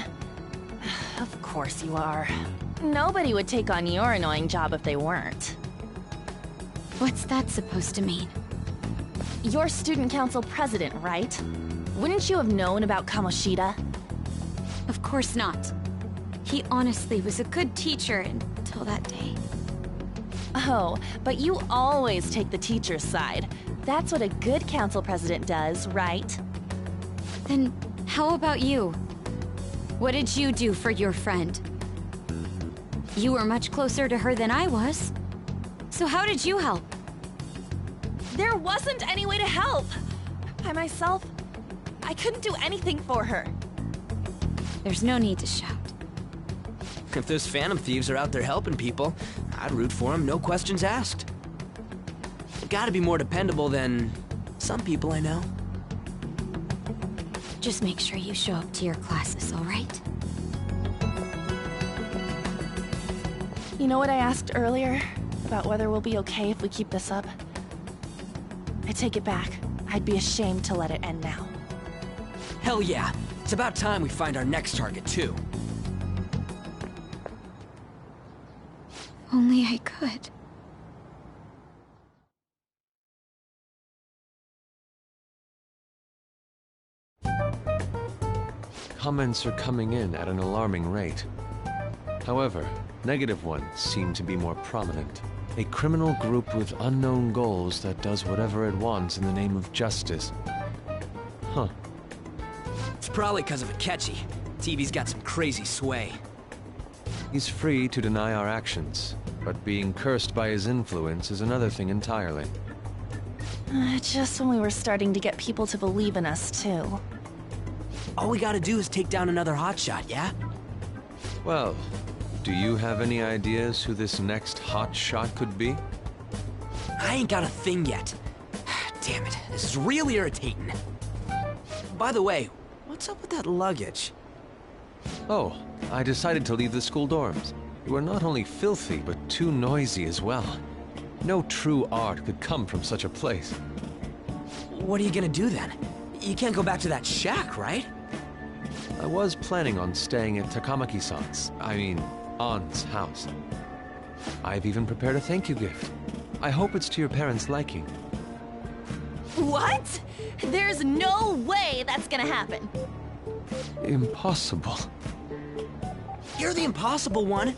Speaker 12: Of course you are. Nobody would take on your annoying job if they weren't.
Speaker 2: What's that supposed to mean?
Speaker 12: You're student council president, right? Wouldn't you have known about Kamoshida?
Speaker 2: Of course not. He honestly was a good teacher until that day.
Speaker 12: Oh, but you always take the teacher's side. That's what a good council president does, right?
Speaker 2: Then how about you? What did you do for your friend? You were much closer to her than I was. So how did you help?
Speaker 12: There wasn't any way to help. By myself, I couldn't do anything for her.
Speaker 2: There's no need to shout.
Speaker 10: If those Phantom Thieves are out there helping people, I'd root for him, no questions asked. Gotta be more dependable than some people I know.
Speaker 2: Just make sure you show up to your classes, all right?
Speaker 12: You know what I asked earlier? About whether we'll be okay if we keep this up? I take it back. I'd be ashamed to let it end now.
Speaker 10: Hell yeah. It's about time we find our next target, too.
Speaker 14: Only I could.
Speaker 18: Comments are coming in at an alarming rate. However, negative ones seem to be more prominent. A criminal group with unknown goals that does whatever it wants in the name of justice. Huh.
Speaker 10: It's probably because of Akechi. TV's got some crazy sway.
Speaker 18: He's free to deny our actions, but being cursed by his influence is another thing entirely.
Speaker 12: Just when we were starting to get people to believe in us, too.
Speaker 10: All we gotta do is take down another hotshot, yeah?
Speaker 18: Well, do you have any ideas who this next hotshot could be?
Speaker 10: I ain't got a thing yet. Damn it, this is real irritating. By the way, what's up with that luggage?
Speaker 18: Oh, I decided to leave the school dorms. You are not only filthy, but too noisy as well. No true art could come from such a place.
Speaker 10: What are you gonna do then? You can't go back to that shack, right?
Speaker 18: I was planning on staying at Takamaki-san's, Ann's house. I've even prepared a thank you gift. I hope it's to your parents' liking.
Speaker 12: What? There's no way that's gonna happen.
Speaker 18: Impossible.
Speaker 10: You're the impossible one.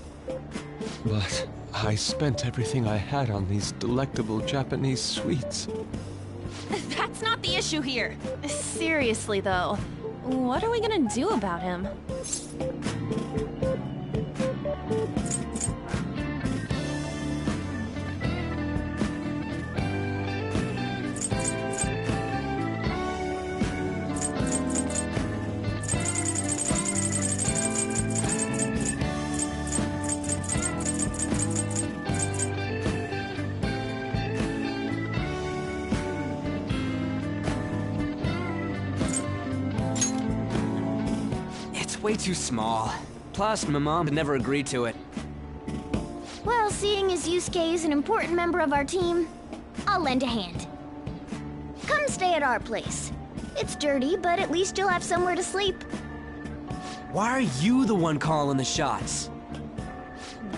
Speaker 18: But I spent everything I had on these delectable Japanese sweets.
Speaker 12: That's not the issue here. Seriously, though, what are we gonna do about him?
Speaker 10: Way too small. Plus, my mom never agreed to it.
Speaker 2: Well, seeing as Yusuke is an important member of our team, I'll lend a hand. Come stay at our place. It's dirty, but at least you'll have somewhere to sleep.
Speaker 10: Why are you the one calling the shots?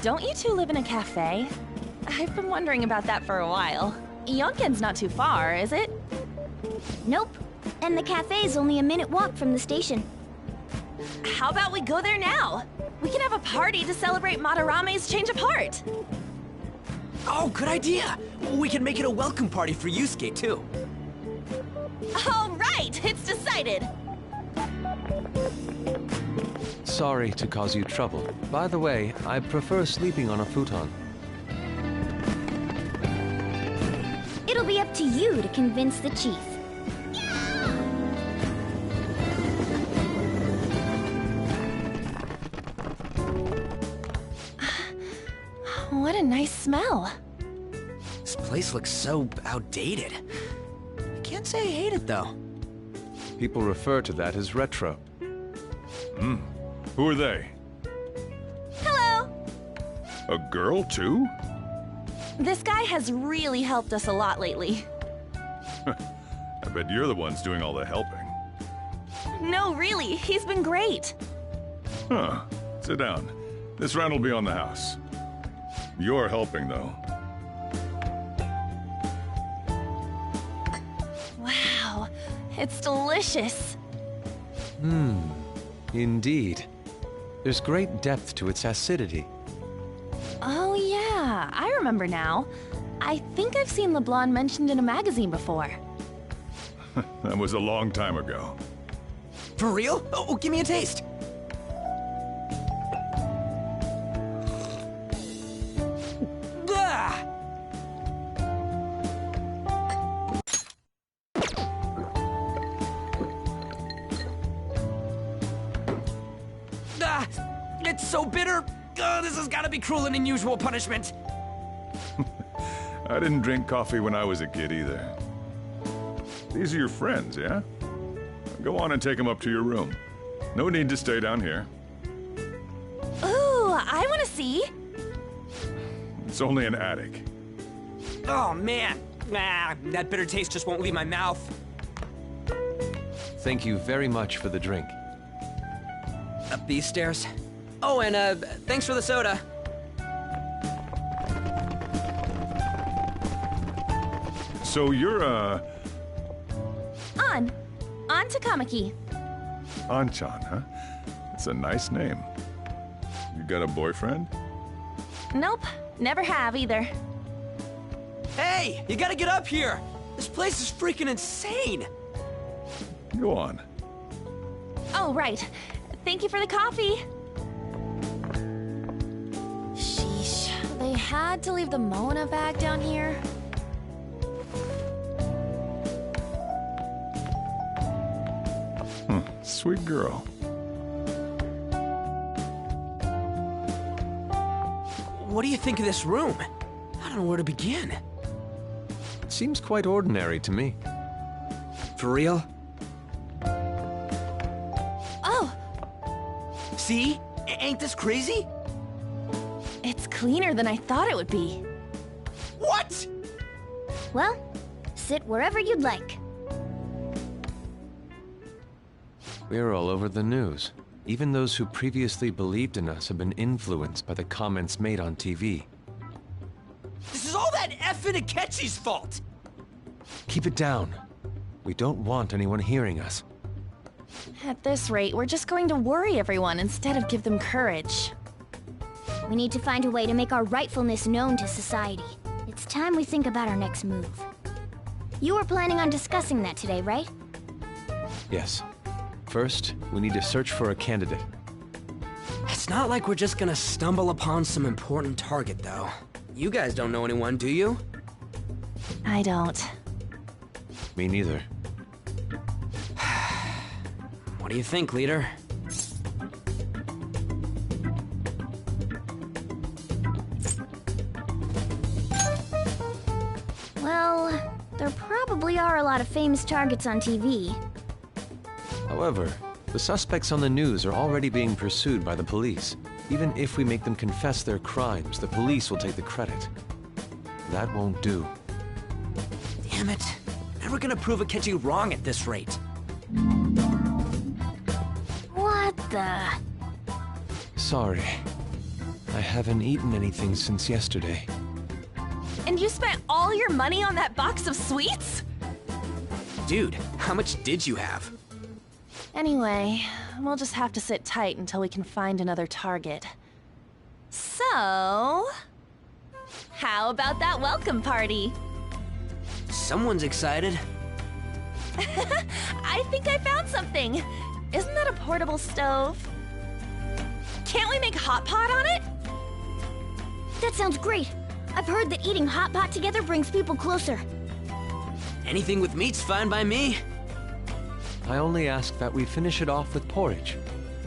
Speaker 12: Don't you two live in a cafe? I've been wondering about that for a while. Yonken's not too far, is it?
Speaker 2: Nope. And the cafe's only a minute walk from the station.
Speaker 12: How about we go there now? We can have a party to celebrate Madarame's change of heart.
Speaker 10: Oh, good idea! We can make it a welcome party for Yusuke, too.
Speaker 12: All right, it's decided.
Speaker 18: Sorry to cause you trouble. By the way, I prefer sleeping on a futon.
Speaker 2: It'll be up to you to convince the chief.
Speaker 12: What a nice smell.
Speaker 10: This place looks so outdated. I can't say I hate it, though.
Speaker 18: People refer to that as retro.
Speaker 19: Who are they?
Speaker 12: Hello!
Speaker 19: A girl, too?
Speaker 12: This guy has really helped us a lot lately.
Speaker 19: I bet you're the ones doing all the helping.
Speaker 12: No, really, he's been great.
Speaker 19: Huh. Sit down. This round will be on the house. You're helping, though.
Speaker 12: Wow, it's delicious.
Speaker 18: Indeed. There's great depth to its acidity.
Speaker 12: Oh yeah, I remember now. I think I've seen LeBlanc mentioned in a magazine before.
Speaker 19: That was a long time ago.
Speaker 10: For real? Oh, give me a taste. It's so bitter! This has got to be cruel and unusual punishment.
Speaker 19: I didn't drink coffee when I was a kid either. These are your friends, yeah? Go on and take them up to your room. No need to stay down here.
Speaker 12: Ooh, I want to see.
Speaker 19: It's only an attic.
Speaker 10: Oh, man. That bitter taste just won't leave my mouth.
Speaker 18: Thank you very much for the drink.
Speaker 10: Up these stairs. Oh, and thanks for the soda.
Speaker 19: So you're,
Speaker 12: On to Kamaki.
Speaker 19: Anchan, huh? It's a nice name. You got a boyfriend?
Speaker 12: Nope, never have either.
Speaker 10: Hey, you gotta get up here. This place is freaking insane.
Speaker 19: Go on.
Speaker 12: Oh, right. Thank you for the coffee.
Speaker 1: Sheesh, they had to leave the Mona bag down here.
Speaker 19: Sweet girl.
Speaker 10: What do you think of this room? I don't know where to begin.
Speaker 18: Seems quite ordinary to me.
Speaker 10: For real?
Speaker 12: Oh!
Speaker 10: See? Ain't this crazy?
Speaker 12: It's cleaner than I thought it would be.
Speaker 10: What?
Speaker 2: Well, sit wherever you'd like.
Speaker 18: We're all over the news. Even those who previously believed in us have been influenced by the comments made on TV.
Speaker 10: This is all that effing Akechi's fault!
Speaker 18: Keep it down. We don't want anyone hearing us.
Speaker 12: At this rate, we're just going to worry everyone instead of give them courage.
Speaker 2: We need to find a way to make our rightfulness known to society. It's time we think about our next move. You were planning on discussing that today, right?
Speaker 18: Yes. First, we need to search for a candidate.
Speaker 10: It's not like we're just gonna stumble upon some important target, though. You guys don't know anyone, do you?
Speaker 12: I don't.
Speaker 18: Me neither.
Speaker 10: What do you think, leader?
Speaker 2: Well, there probably are a lot of famous targets on TV.
Speaker 18: However, the suspects on the news are already being pursued by the police. Even if we make them confess their crimes, the police will take the credit. That won't do.
Speaker 10: Damn it. Never gonna prove Akechi wrong at this rate.
Speaker 2: What the?
Speaker 18: Sorry. I haven't eaten anything since yesterday.
Speaker 12: And you spent all your money on that box of sweets?
Speaker 10: Dude, how much did you have?
Speaker 12: Anyway, we'll just have to sit tight until we can find another target. So... how about that welcome party?
Speaker 10: Someone's excited.
Speaker 12: I think I found something! Isn't that a portable stove? Can't we make hot pot on it?
Speaker 2: That sounds great! I've heard that eating hot pot together brings people closer.
Speaker 10: Anything with meat's fine by me.
Speaker 18: I only ask that we finish it off with porridge.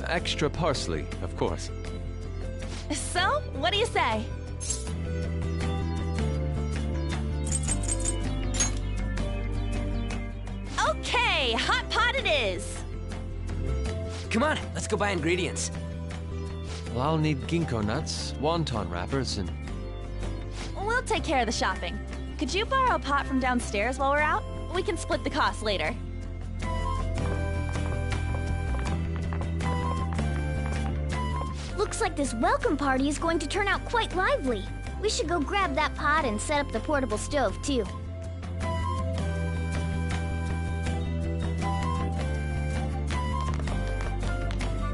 Speaker 18: Extra parsley, of course.
Speaker 12: So, what do you say? Okay, hot pot it is!
Speaker 10: Come on, let's go buy ingredients.
Speaker 18: Well, I'll need ginkgo nuts, wonton wrappers, and...
Speaker 12: We'll take care of the shopping. Could you borrow a pot from downstairs while we're out? We can split the cost later.
Speaker 2: Looks like this welcome party is going to turn out quite lively. We should go grab that pot and set up the portable stove, too.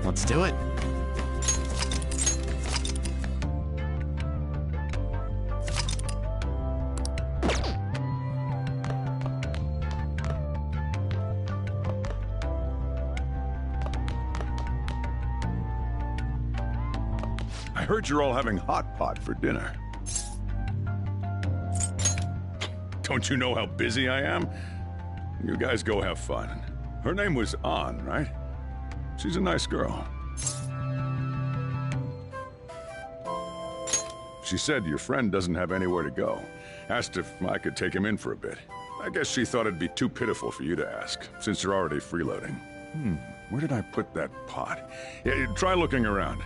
Speaker 13: Let's do it.
Speaker 19: I heard you're all having hot pot for dinner. Don't you know how busy I am? You guys go have fun. Her name was An, right? She's a nice girl. She said your friend doesn't have anywhere to go. Asked if I could take him in for a bit. I guess she thought it'd be too pitiful for you to ask, since you're already freeloading. Where did I put that pot? Yeah, try looking around.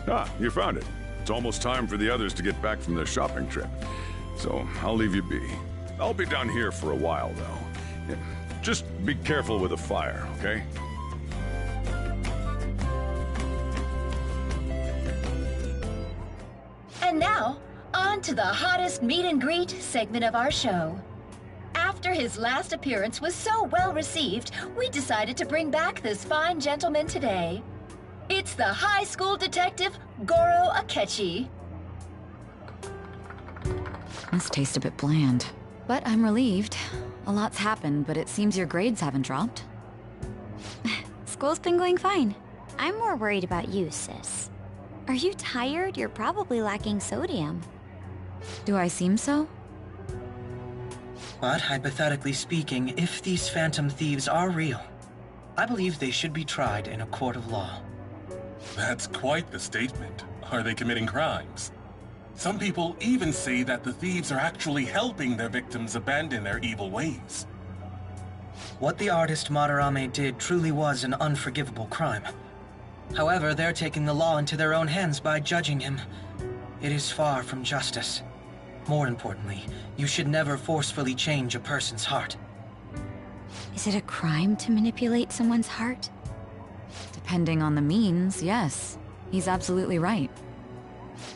Speaker 19: Ah, you found it. It's almost time for the others to get back from their shopping trip. So I'll leave you be. I'll be down here for a while, though. Yeah, just be careful with the fire, okay?
Speaker 14: And now, on to the hottest meet and greet segment of our show. After his last appearance was so well received, we decided to bring back this fine gentleman today. It's the high school detective, Goro Akechi.
Speaker 16: This tastes a bit bland. But I'm relieved. A lot's happened, but it seems your grades haven't dropped.
Speaker 2: School's been going fine. I'm more worried about you, sis. Are you tired? You're probably lacking sodium.
Speaker 16: Do I seem so?
Speaker 3: But hypothetically speaking, if these phantom thieves are real, I believe they should be tried in a court of law.
Speaker 15: That's quite the statement. Are they committing crimes? Some people even say that the thieves are actually helping their victims abandon their evil ways.
Speaker 3: What the artist Madarame did truly was an unforgivable crime. However, they're taking the law into their own hands by judging him. It is far from justice. More importantly, you should never forcefully change a person's heart.
Speaker 2: Is it a crime to manipulate someone's heart?
Speaker 16: Depending on the means, yes. He's absolutely right.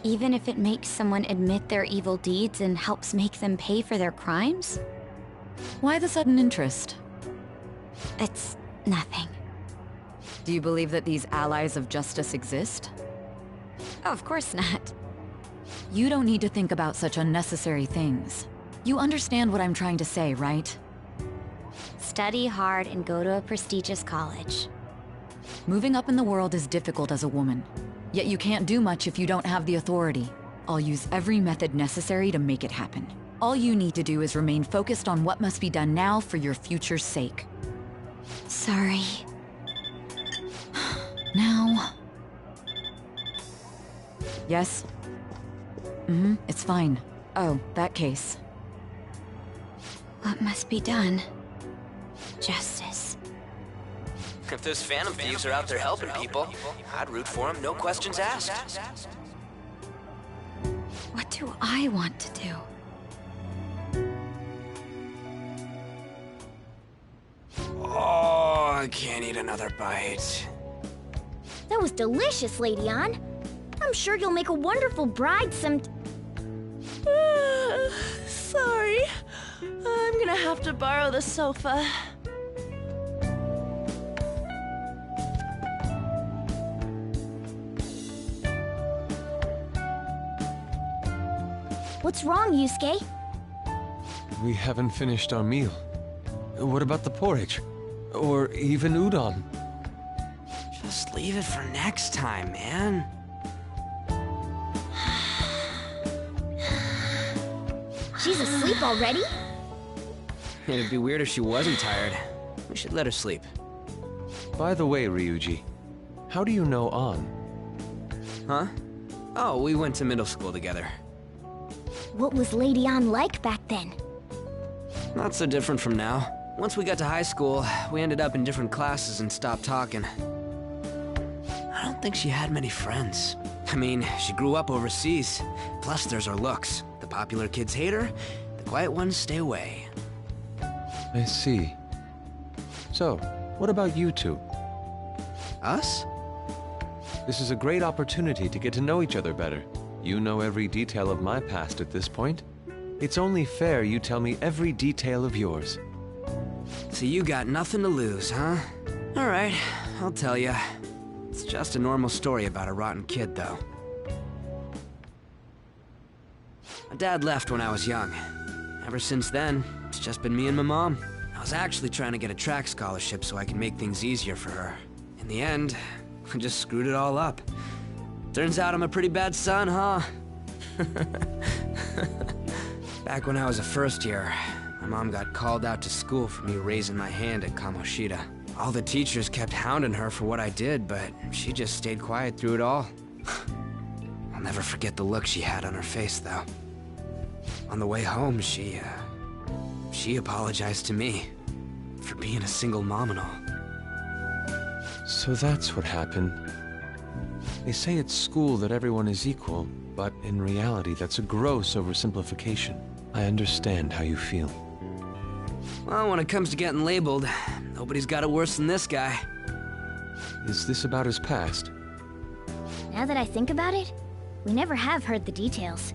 Speaker 2: Even if it makes someone admit their evil deeds and helps make them pay for their crimes?
Speaker 16: Why the sudden interest?
Speaker 2: It's nothing.
Speaker 16: Do you believe that these allies of justice exist?
Speaker 2: Oh, of course not.
Speaker 16: You don't need to think about such unnecessary things. You understand what I'm trying to say, right?
Speaker 2: Study hard and go to a prestigious college.
Speaker 16: Moving up in the world is difficult as a woman. Yet you can't do much if you don't have the authority. I'll use every method necessary to make it happen. All you need to do is remain focused on what must be done now for your future's sake.
Speaker 2: Sorry.
Speaker 16: Now... Yes? It's fine. Oh, that case.
Speaker 2: What must be done? Justice.
Speaker 10: If those phantom thieves are out there helping people, I'd root for them, no questions asked.
Speaker 2: What do I want to do?
Speaker 10: Oh, I can't eat another bite.
Speaker 20: That was delicious, Lady Ann. I'm sure you'll make a wonderful bride some...
Speaker 12: Sorry. I'm gonna have to borrow the sofa.
Speaker 20: What's wrong, Yusuke?
Speaker 18: We haven't finished our meal. What about the porridge? Or even udon?
Speaker 10: Just leave it for next time, man.
Speaker 20: She's asleep already?
Speaker 10: It'd be weird if she wasn't tired. We should let her sleep.
Speaker 18: By the way, Ryuji, how do you know An?
Speaker 10: Huh? Oh, we went to middle school together.
Speaker 20: What was Lady Ann like back then?
Speaker 10: Not so different from now. Once we got to high school, we ended up in different classes and stopped talking. I don't think she had many friends. I mean, she grew up overseas. Plus, there's her looks. The popular kids hate her, the quiet ones stay away.
Speaker 18: I see. So, what about you two?
Speaker 10: Us?
Speaker 18: This is a great opportunity to get to know each other better. You know every detail of my past at this point. It's only fair you tell me every detail of yours.
Speaker 10: So you got nothing to lose, huh? Alright, I'll tell you. It's just a normal story about a rotten kid, though. My dad left when I was young. Ever since then, it's just been me and my mom. I was actually trying to get a track scholarship so I could make things easier for her. In the end, I just screwed it all up. Turns out I'm a pretty bad son, huh? Back when I was a first year, my mom got called out to school for me raising my hand at Kamoshida. All the teachers kept hounding her for what I did, but she just stayed quiet through it all. I'll never forget the look she had on her face, though. On the way home, she apologized to me for being a single mom and all.
Speaker 18: So that's what happened. They say at school that everyone is equal, but in reality that's a gross oversimplification. I understand how you feel.
Speaker 10: Well, when it comes to getting labeled, nobody's got it worse than this guy.
Speaker 18: Is this about his past?
Speaker 20: Now that I think about it, we never have heard the details.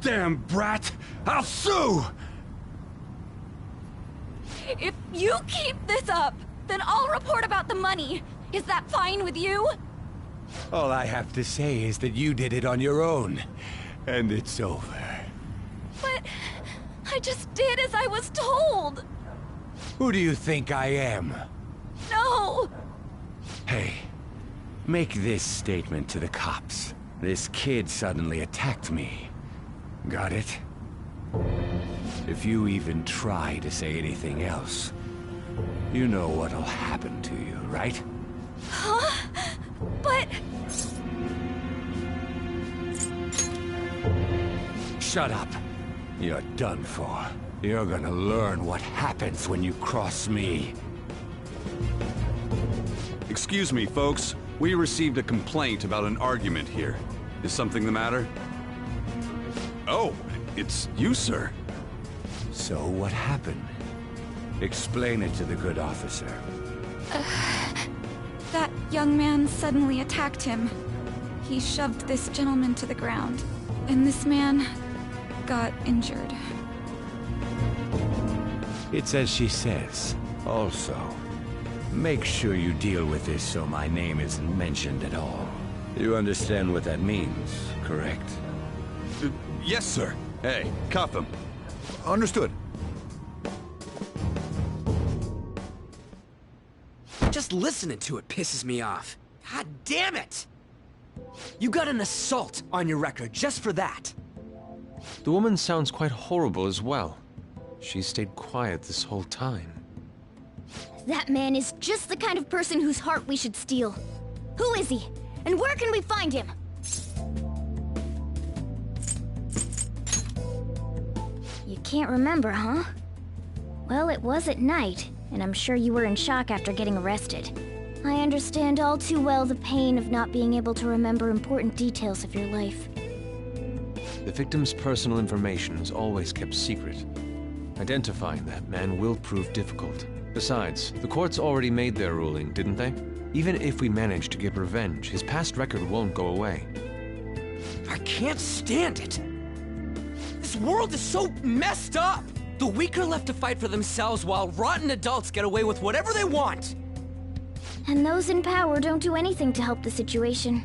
Speaker 11: Damn brat! I'll sue!
Speaker 21: If you keep this up, then I'll report about the money. Is that fine with you?
Speaker 22: All I have to say is that you did it on your own, and it's over.
Speaker 21: But I just did as I was told.
Speaker 22: Who do you think I am?
Speaker 21: No!
Speaker 22: Hey, make this statement to the cops. This kid suddenly attacked me. Got it? If you even try to say anything else, you know what'll happen to you, right?
Speaker 21: Huh? But...
Speaker 22: Shut up. You're done for. You're gonna learn what happens when you cross me.
Speaker 19: Excuse me, folks. We received a complaint about an argument here. Is something the matter? Oh, it's you, sir.
Speaker 22: So what happened? Explain it to the good officer.
Speaker 21: That young man suddenly attacked him. He shoved this gentleman to the ground, and this man got injured.
Speaker 22: It's as she says. Also, make sure you deal with this so my name isn't mentioned at all. You understand what that means, correct?
Speaker 19: Yes, sir. Hey, cuff him. Understood.
Speaker 10: Just listening to it pisses me off. God damn it! You got an assault on your record just for that.
Speaker 18: The woman sounds quite horrible as well. She stayed quiet this whole time.
Speaker 20: That man is just the kind of person whose heart we should steal. Who is he? And where can we find him? You can't remember, huh? Well, it was at night, and I'm sure you were in shock after getting arrested. I understand all too well the pain of not being able to remember important details of your life.
Speaker 18: The victim's personal information is always kept secret. Identifying that man will prove difficult. Besides, the courts already made their ruling, didn't they? Even if we manage to get revenge, his past record won't go away.
Speaker 10: I can't stand it. This world is so messed up. The weak are left to fight for themselves while rotten adults get away with whatever they want.
Speaker 20: And those in power don't do anything to help the situation.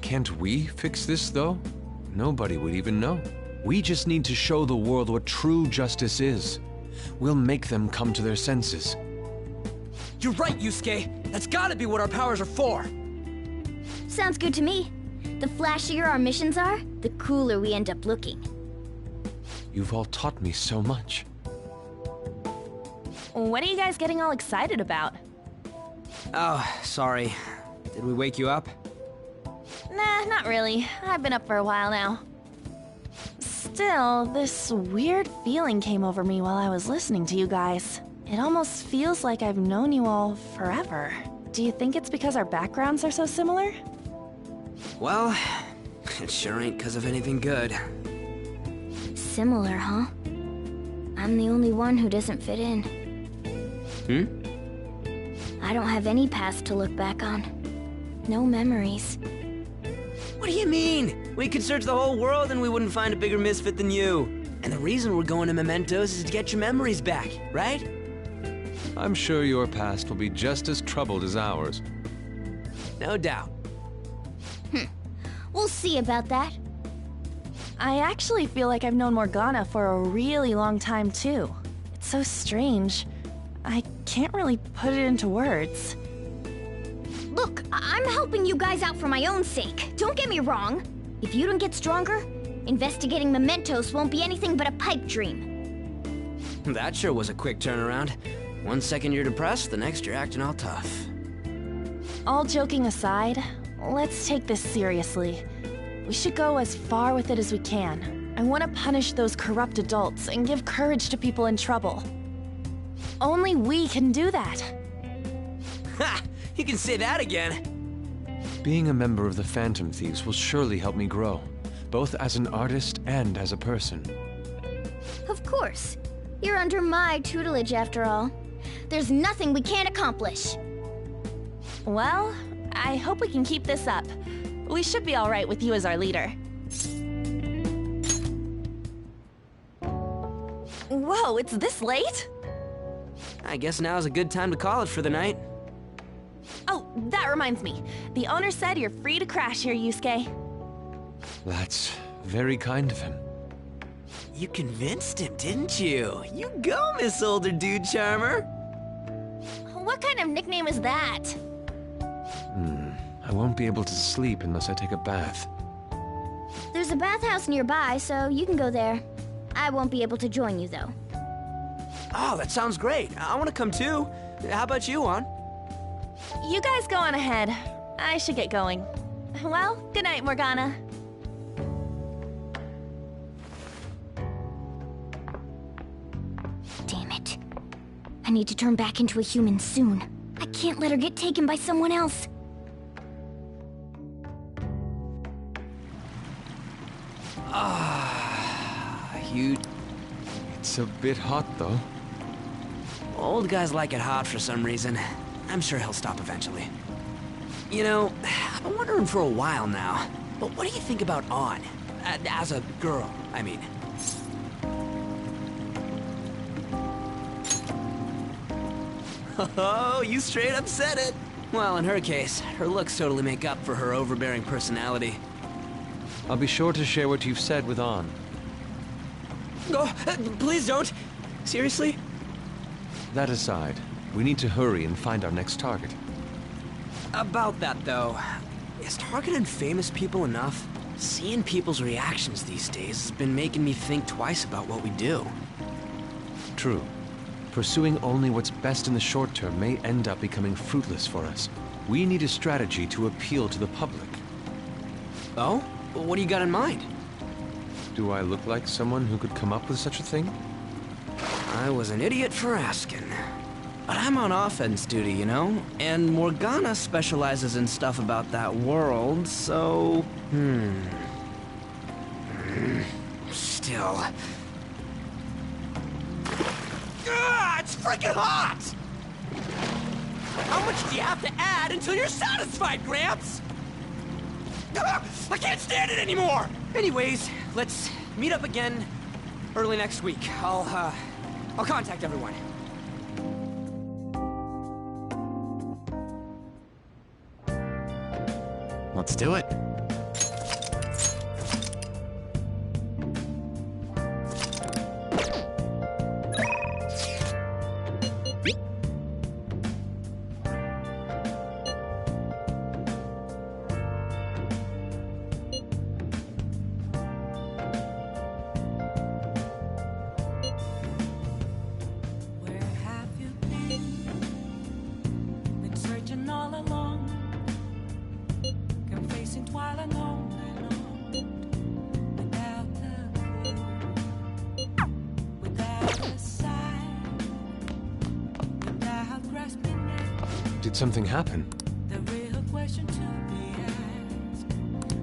Speaker 18: Can't we fix this, though? Nobody would even know. We just need to show the world what true justice is. We'll make them come to their senses.
Speaker 10: You're right, Yusuke. That's gotta be what our powers are for.
Speaker 20: Sounds good to me. The flashier our missions are, the cooler we end up looking.
Speaker 18: You've all taught me so much.
Speaker 12: What are you guys getting all excited about?
Speaker 10: Oh, sorry. Did we wake you up?
Speaker 12: Nah, not really. I've been up for a while now. Still, this weird feeling came over me while I was listening to you guys. It almost feels like I've known you all forever. Do you think it's because our backgrounds are so similar?
Speaker 10: Well, it sure ain't because of anything good.
Speaker 20: Similar, huh? I'm the only one who doesn't fit in. I don't have any past to look back on. No memories.
Speaker 10: What do you mean? We could search the whole world and we wouldn't find a bigger misfit than you. And the reason we're going to Mementos is to get your memories back, right?
Speaker 18: I'm sure your past will be just as troubled as ours.
Speaker 10: No doubt.
Speaker 20: We'll see about that.
Speaker 12: I actually feel like I've known Morgana for a really long time, too. It's so strange. I can't really put it into words.
Speaker 20: Look, I'm helping you guys out for my own sake. Don't get me wrong. If you don't get stronger, investigating mementos won't be anything but a pipe dream.
Speaker 10: That sure was a quick turnaround. 1 second you're depressed, the next you're acting all tough.
Speaker 12: All joking aside, let's take this seriously. We should go as far with it as we can. I want to punish those corrupt adults and give courage to people in trouble. Only we can do that.
Speaker 10: Ha! You can say that again.
Speaker 18: Being a member of the Phantom Thieves will surely help me grow, both as an artist and as a person.
Speaker 20: Of course. You're under my tutelage after all. There's nothing we can't accomplish.
Speaker 12: Well, I hope we can keep this up. We should be all right with you as our leader. Whoa, it's this late?
Speaker 10: I guess now's a good time to call it for the night.
Speaker 12: Oh, that reminds me. The owner said you're free to crash here, Yusuke.
Speaker 18: That's very kind of him.
Speaker 10: You convinced him, didn't you? You go, Miss Older Dude Charmer.
Speaker 20: What kind of nickname is that?
Speaker 18: I won't be able to sleep unless I take a bath.
Speaker 20: There's a bathhouse nearby, so you can go there. I won't be able to join you, though.
Speaker 10: Oh, that sounds great. I want to come too. How about you, Juan?
Speaker 12: You guys go on ahead. I should get going. Well, good night, Morgana.
Speaker 20: Damn it. I need to turn back into a human soon. I can't let her get taken by someone else.
Speaker 18: It's a bit hot, though.
Speaker 10: Old guys like it hot for some reason. I'm sure he'll stop eventually. You know, I've been wondering for a while now, but what do you think about On? As a girl, I mean. Oh, you straight up said it! Well, in her case, her looks totally make up for her overbearing personality.
Speaker 18: I'll be sure to share what you've said with On.
Speaker 10: Oh, please don't! Seriously?
Speaker 18: That aside, we need to hurry and find our next target.
Speaker 10: About that, though, is targeting famous people enough? Seeing people's reactions these days has been making me think twice about what we do.
Speaker 18: True. Pursuing only what's best in the short term may end up becoming fruitless for us. We need a strategy to appeal to the public.
Speaker 10: Oh? What do you got in mind?
Speaker 18: Do I look like someone who could come up with such a thing?
Speaker 10: I was an idiot for asking. But I'm on offense duty, you know? And Morgana specializes in stuff about that world, so... Still... It's freaking hot! How much do you have to add until you're satisfied, Gramps? I can't stand it anymore! Anyways, let's meet up again early next week. I'll contact everyone.
Speaker 7: Let's do it.
Speaker 18: Did something happen?
Speaker 17: The real question to be asked,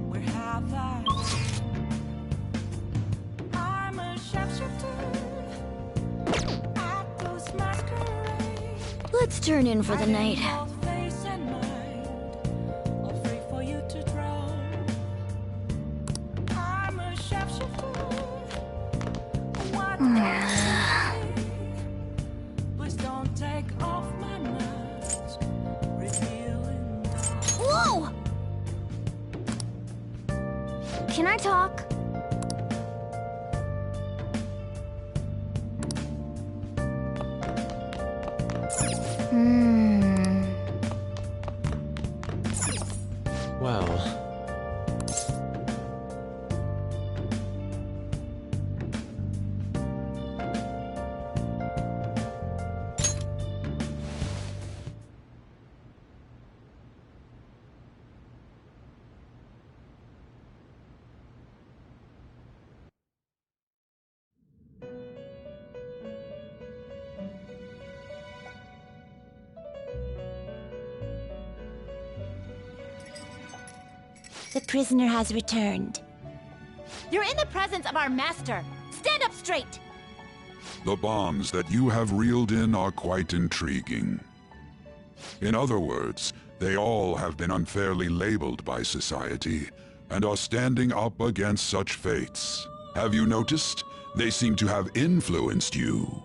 Speaker 17: where have I? I'm a sharpshooter at those masquerades.
Speaker 20: Let's turn in for the night.
Speaker 17: Face and mind, all free for you to draw. I'm a sharpshooter. What please don't take off my mask. Revealing
Speaker 20: Whoa! Can I talk?
Speaker 18: Well...
Speaker 1: The prisoner has returned.
Speaker 7: You're in the presence of our master. Stand up straight!
Speaker 19: The bonds that you have reeled in are quite intriguing. In other words, they all have been unfairly labeled by society and are standing up against such fates. Have you noticed? They seem to have influenced you.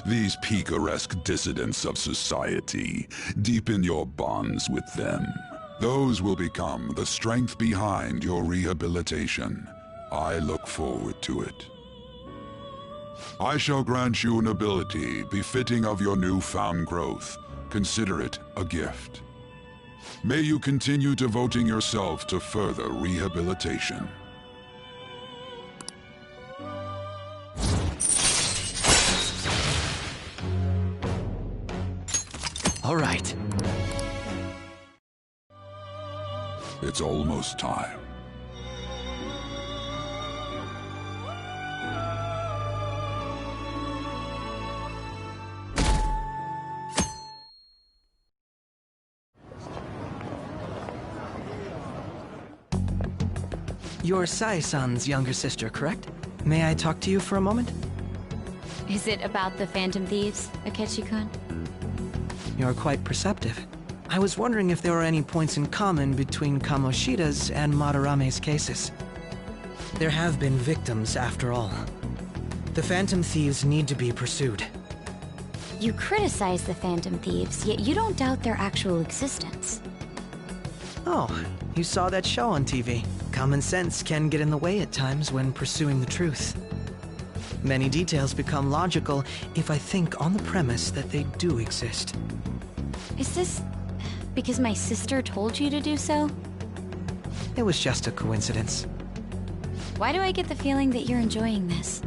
Speaker 19: These picaresque dissidents of society, deepen your bonds with them. Those will become the strength behind your rehabilitation. I look forward to it. I shall grant you an ability befitting of your newfound growth. Consider it a gift. May you continue devoting yourself to further rehabilitation.
Speaker 5: All right.
Speaker 19: It's almost time.
Speaker 3: You're Sai-san's younger sister, correct? May I talk to you for a moment?
Speaker 2: Is it about the Phantom Thieves, Akechi-kun?
Speaker 3: You're quite perceptive. I was wondering if there were any points in common between Kamoshida's and Madarame's cases. There have been victims, after all. The Phantom Thieves need to be pursued.
Speaker 2: You criticize the Phantom Thieves, yet you don't doubt their actual existence.
Speaker 3: Oh, you saw that show on TV. Common sense can get in the way at times when pursuing the truth. Many details become logical if I think on the premise that they do exist.
Speaker 2: Is this because my sister told you to do so?
Speaker 3: It was just a coincidence.
Speaker 2: Why do I get the feeling that you're enjoying this?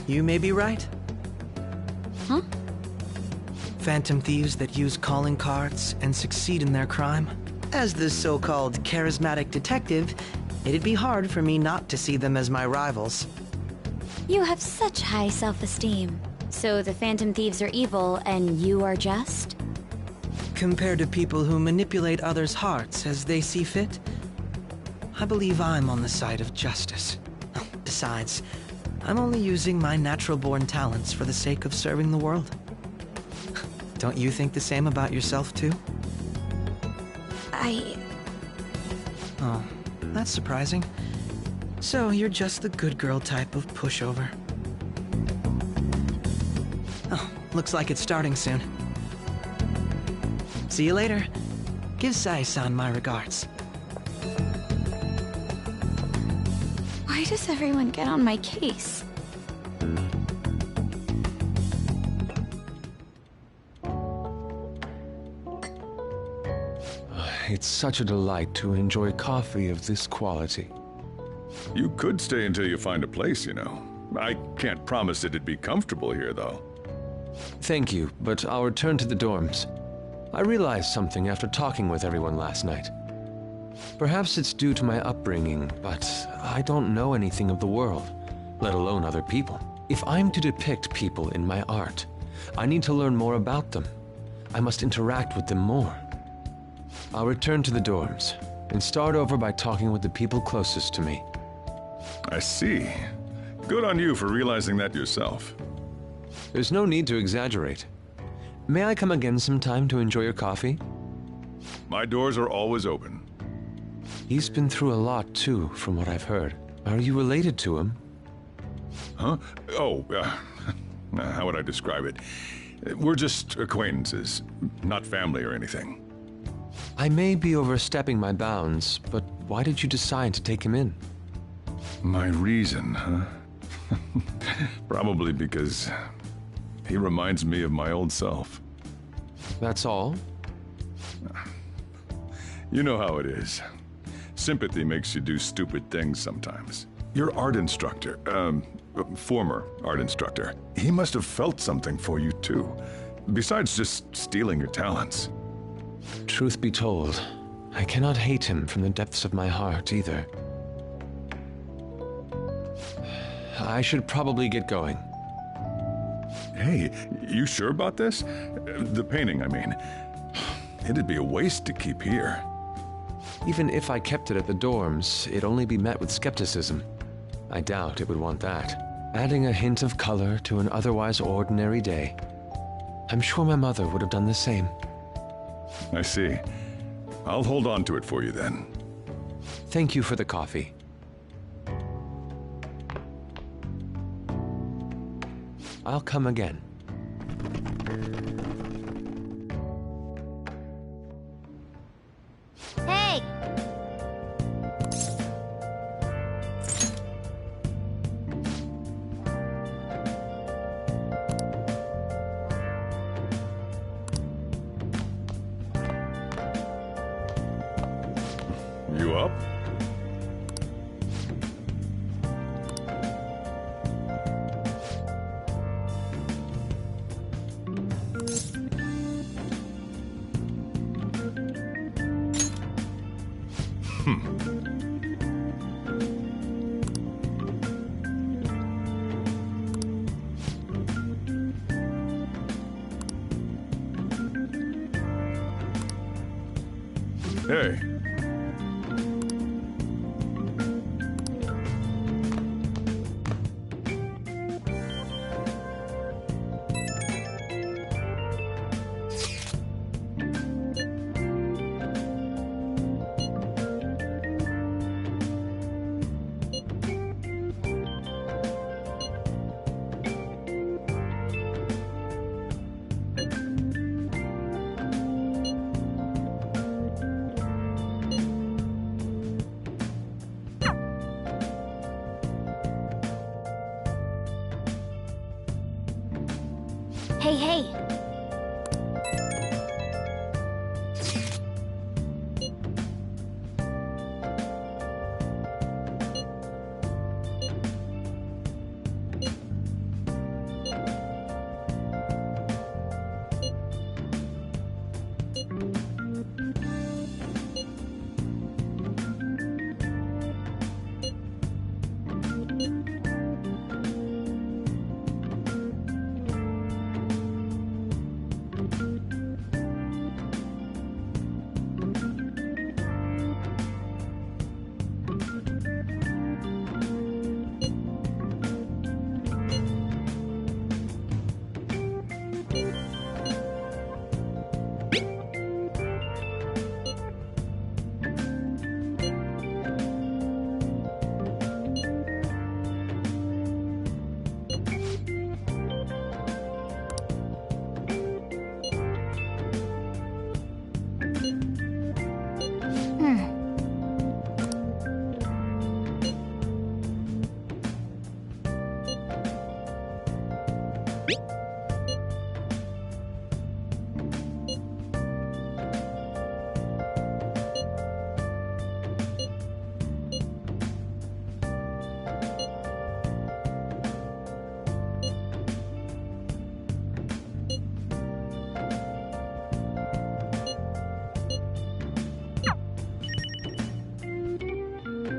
Speaker 3: You may be right.
Speaker 2: Huh?
Speaker 3: Phantom thieves that use calling cards and succeed in their crime. As the so-called charismatic detective, it'd be hard for me not to see them as my rivals.
Speaker 2: You have such high self-esteem. So the Phantom Thieves are evil and you are just?
Speaker 3: Compared to people who manipulate others' hearts as they see fit, I believe I'm on the side of justice. Besides, I'm only using my natural-born talents for the sake of serving the world. Don't you think the same about yourself, too? Oh, that's surprising. So you're just the good girl type of pushover. Oh, looks like it's starting soon. See you later. Give Sai-san my regards.
Speaker 21: Why does everyone get on my case?
Speaker 18: It's such a delight to enjoy coffee of this quality.
Speaker 19: You could stay until you find a place, you know. I can't promise it'd be comfortable here, though.
Speaker 18: Thank you, but I'll return to the dorms. I realized something after talking with everyone last night. Perhaps it's due to my upbringing, but I don't know anything of the world, let alone other people. If I'm to depict people in my art, I need to learn more about them. I must interact with them more. I'll return to the dorms and start over by talking with the people closest to me.
Speaker 19: I see. Good on you for realizing that yourself.
Speaker 18: There's no need to exaggerate. May I come again sometime to enjoy your coffee?
Speaker 19: My doors are always open.
Speaker 18: He's been through a lot, too, from what I've heard. Are you related to him?
Speaker 19: Huh? Oh, how would I describe it? We're just acquaintances, not family or anything.
Speaker 18: I may be overstepping my bounds, but why did you decide to take him in?
Speaker 19: My reason, huh? Probably because he reminds me of my old self.
Speaker 18: That's all?
Speaker 19: You know how it is. Sympathy makes you do stupid things sometimes. Your art instructor, former art instructor, he must have felt something for you too. Besides just stealing your talents.
Speaker 18: Truth be told, I cannot hate him from the depths of my heart either. I should probably get going.
Speaker 19: Hey, you sure about this? The painting, I mean. It'd be a waste to keep here.
Speaker 18: Even if I kept it at the dorms, it'd only be met with skepticism. I doubt it would want that. Adding a hint of color to an otherwise ordinary day. I'm sure my mother would have done the same.
Speaker 19: I see. I'll hold on to it for you then.
Speaker 18: Thank you for the coffee. I'll come again.
Speaker 2: Hey!
Speaker 19: You up? Hey.
Speaker 20: Hey, hey!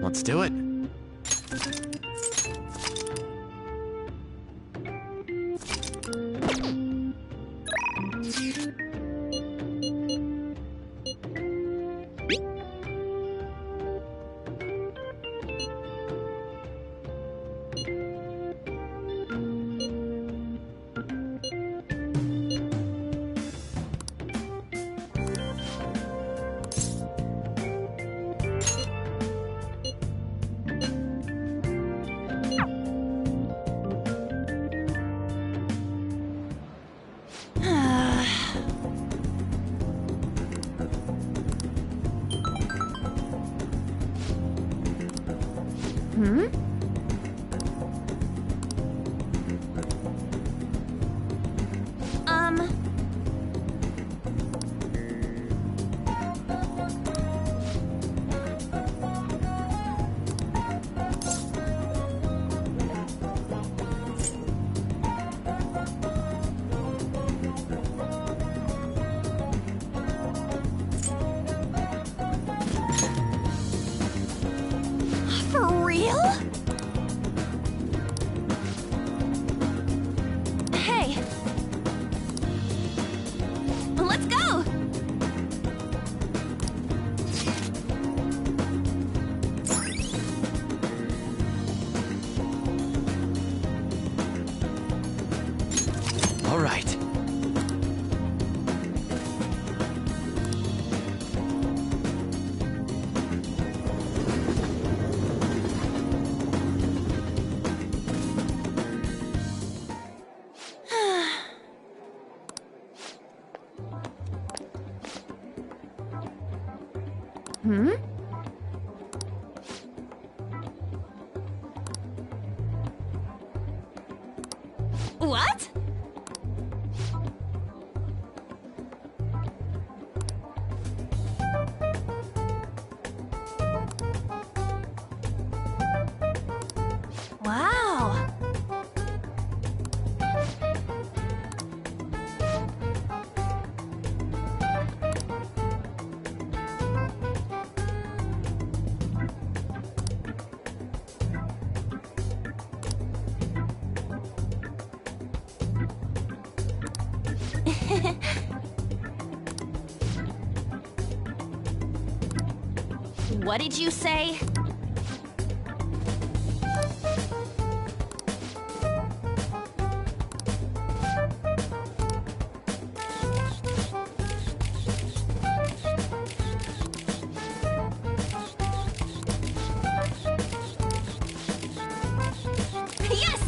Speaker 5: Let's do it.
Speaker 12: Hmm? Hmm?
Speaker 7: What?
Speaker 12: Wow!
Speaker 7: What did you say?
Speaker 2: Yes!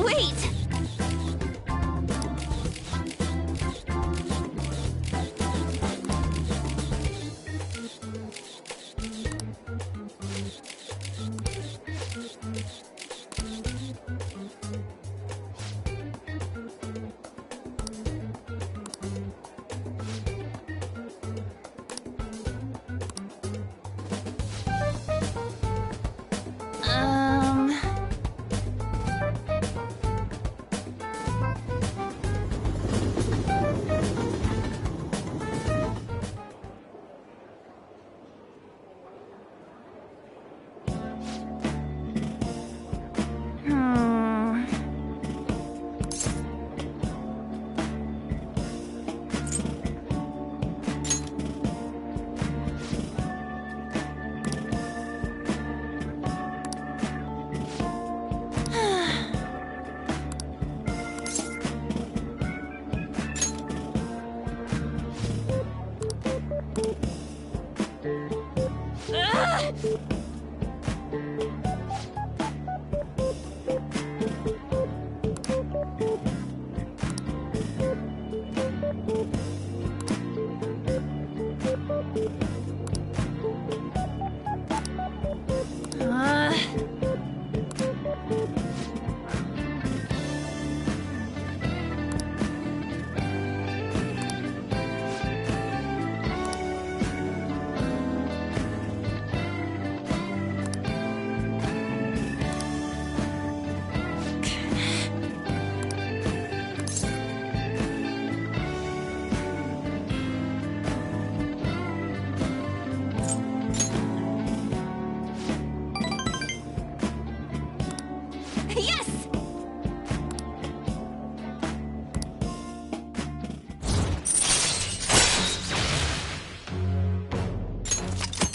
Speaker 2: Wait!
Speaker 12: Um... Hmm...
Speaker 2: Yes!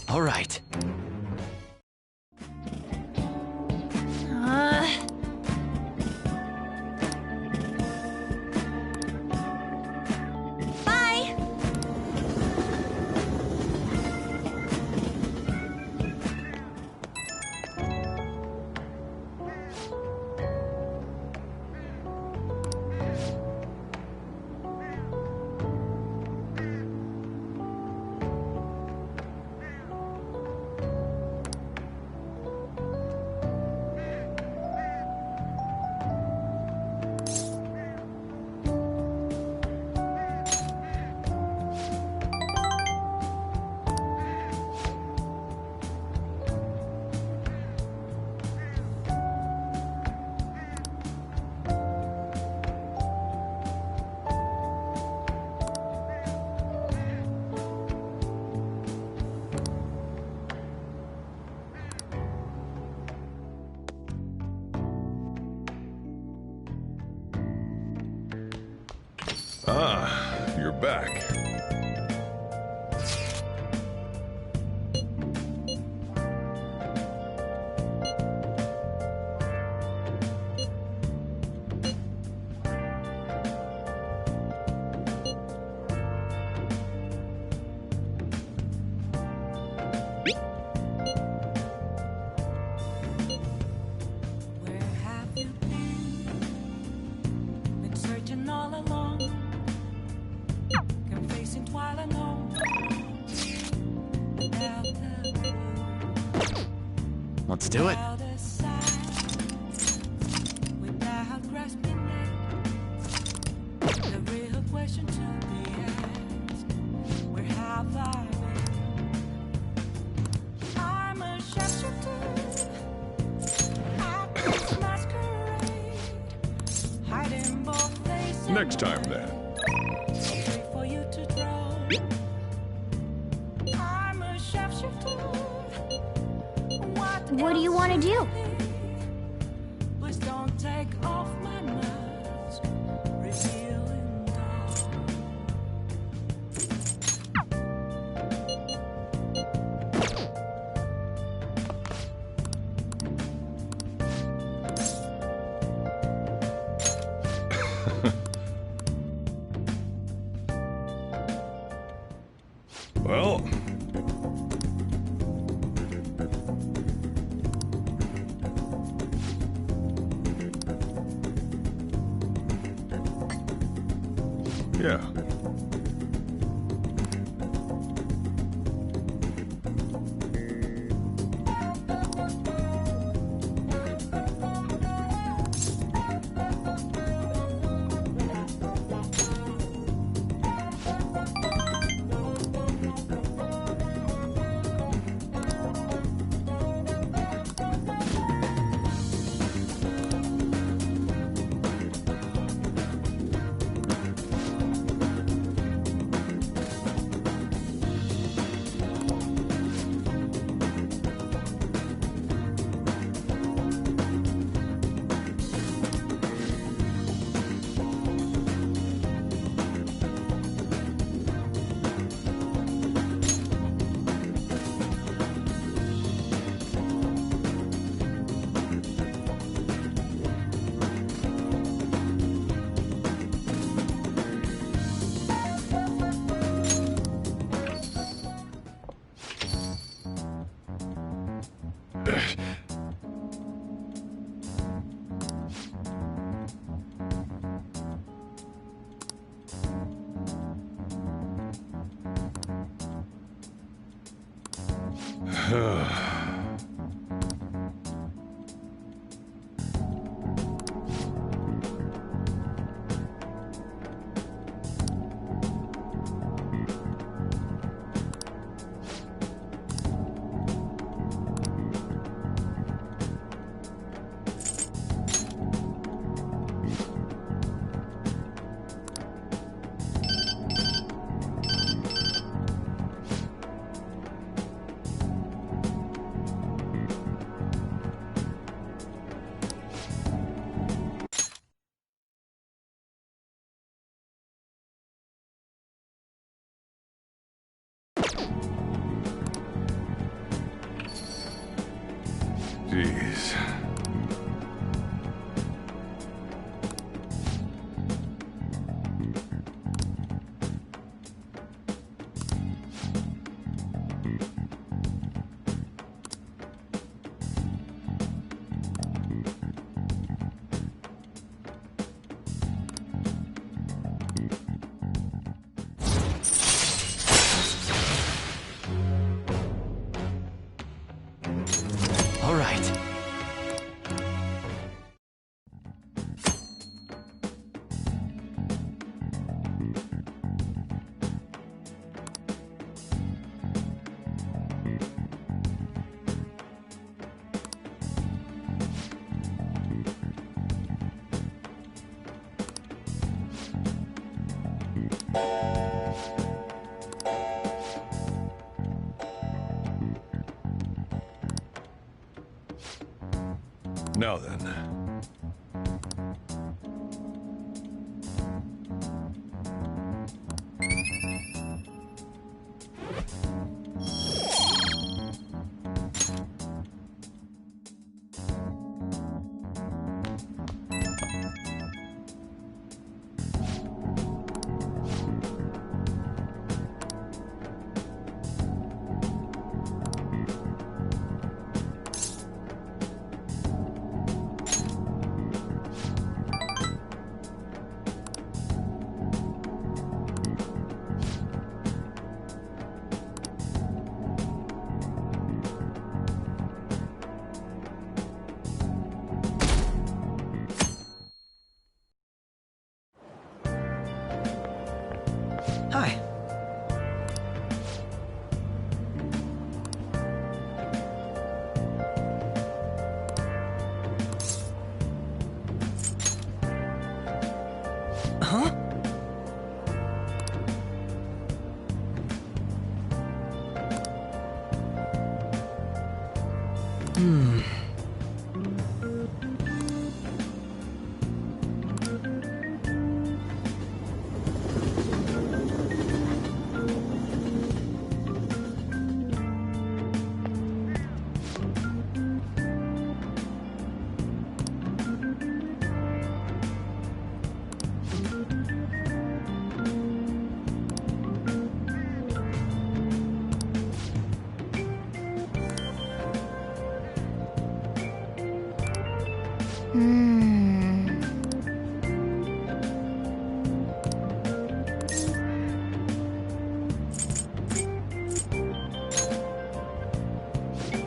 Speaker 10: All right.
Speaker 2: Bye!
Speaker 19: Ah, you're back.
Speaker 5: Let's do it.
Speaker 17: Without grasping it, the real question to be asked: where have I been? I'm a shapeshifter at this masquerade, hiding both faces.
Speaker 19: Next time, then.
Speaker 17: Wait for you to draw. I'm a shapeshifter.
Speaker 20: What do you want to do?
Speaker 17: Please don't take off my mask, revealing dawn.
Speaker 19: Well, yeah. Jeez.
Speaker 5: All right.
Speaker 19: Now then.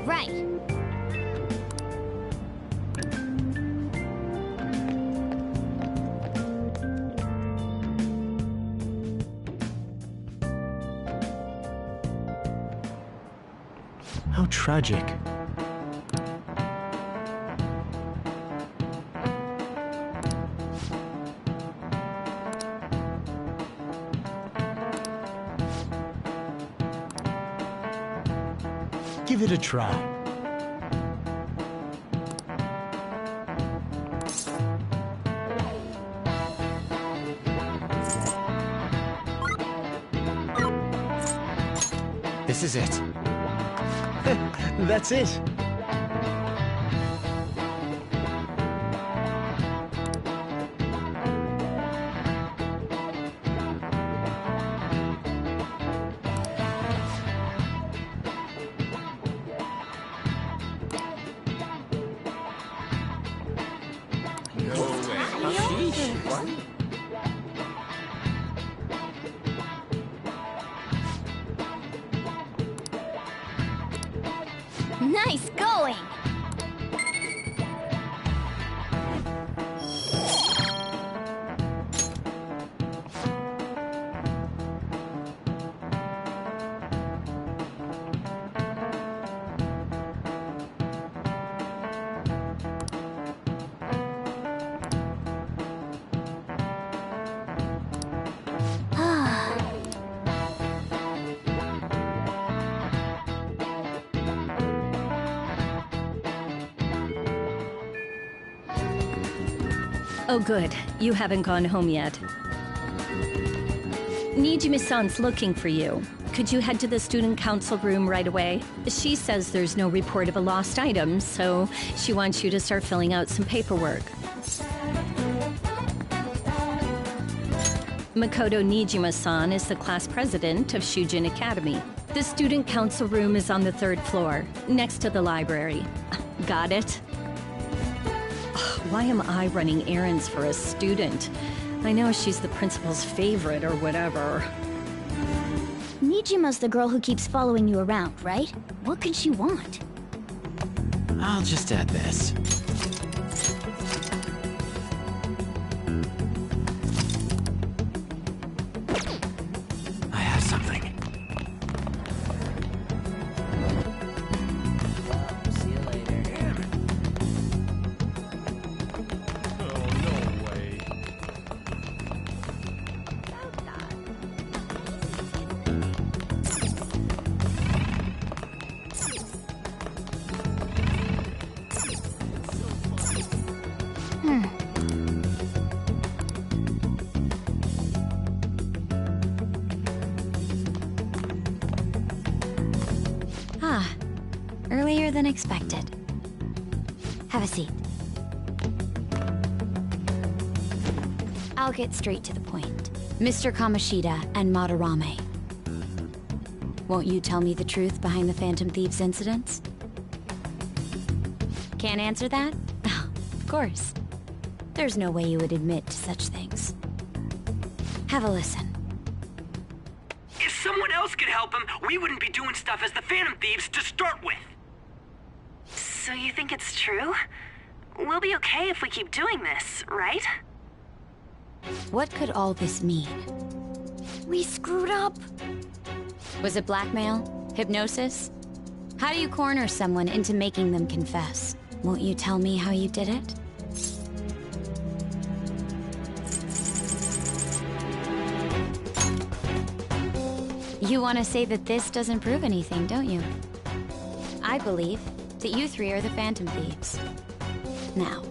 Speaker 20: Right.
Speaker 4: How tragic. Give it a try.
Speaker 10: This is it.
Speaker 4: That's it.
Speaker 20: Nice going!
Speaker 8: Oh good, you haven't gone home yet. Nijima-san's looking for you. Could you head to the student council room right away? She says there's no report of a lost item, so she wants you to start filling out some paperwork. Makoto Nijima-san is the class president of Shujin Academy. The student council room is on the 3rd floor, next to the library. Got it? Why am I running errands for a student? I know she's the principal's favorite or whatever.
Speaker 20: Nijima's the girl who keeps following you around, right? What could she want?
Speaker 10: I'll just add this. I have something.
Speaker 2: Earlier than expected. Have a seat. I'll get straight to the point. Mr. Kamoshida and Madarame. Won't you tell me the truth behind the Phantom Thieves incidents? Can't answer that? Of course. There's no way you would admit to such things. Have a listen.
Speaker 10: If someone else could help him, we wouldn't be doing stuff as the Phantom Thieves to start with.
Speaker 12: So you think it's true? We'll be okay if we keep doing this, right?
Speaker 2: What could all this mean?
Speaker 20: We screwed up.
Speaker 2: Was it blackmail? Hypnosis? How do you corner someone into making them confess? Won't you tell me how you did it? You want to say that this doesn't prove anything, don't you? I believe that you three are the Phantom Thieves. Now,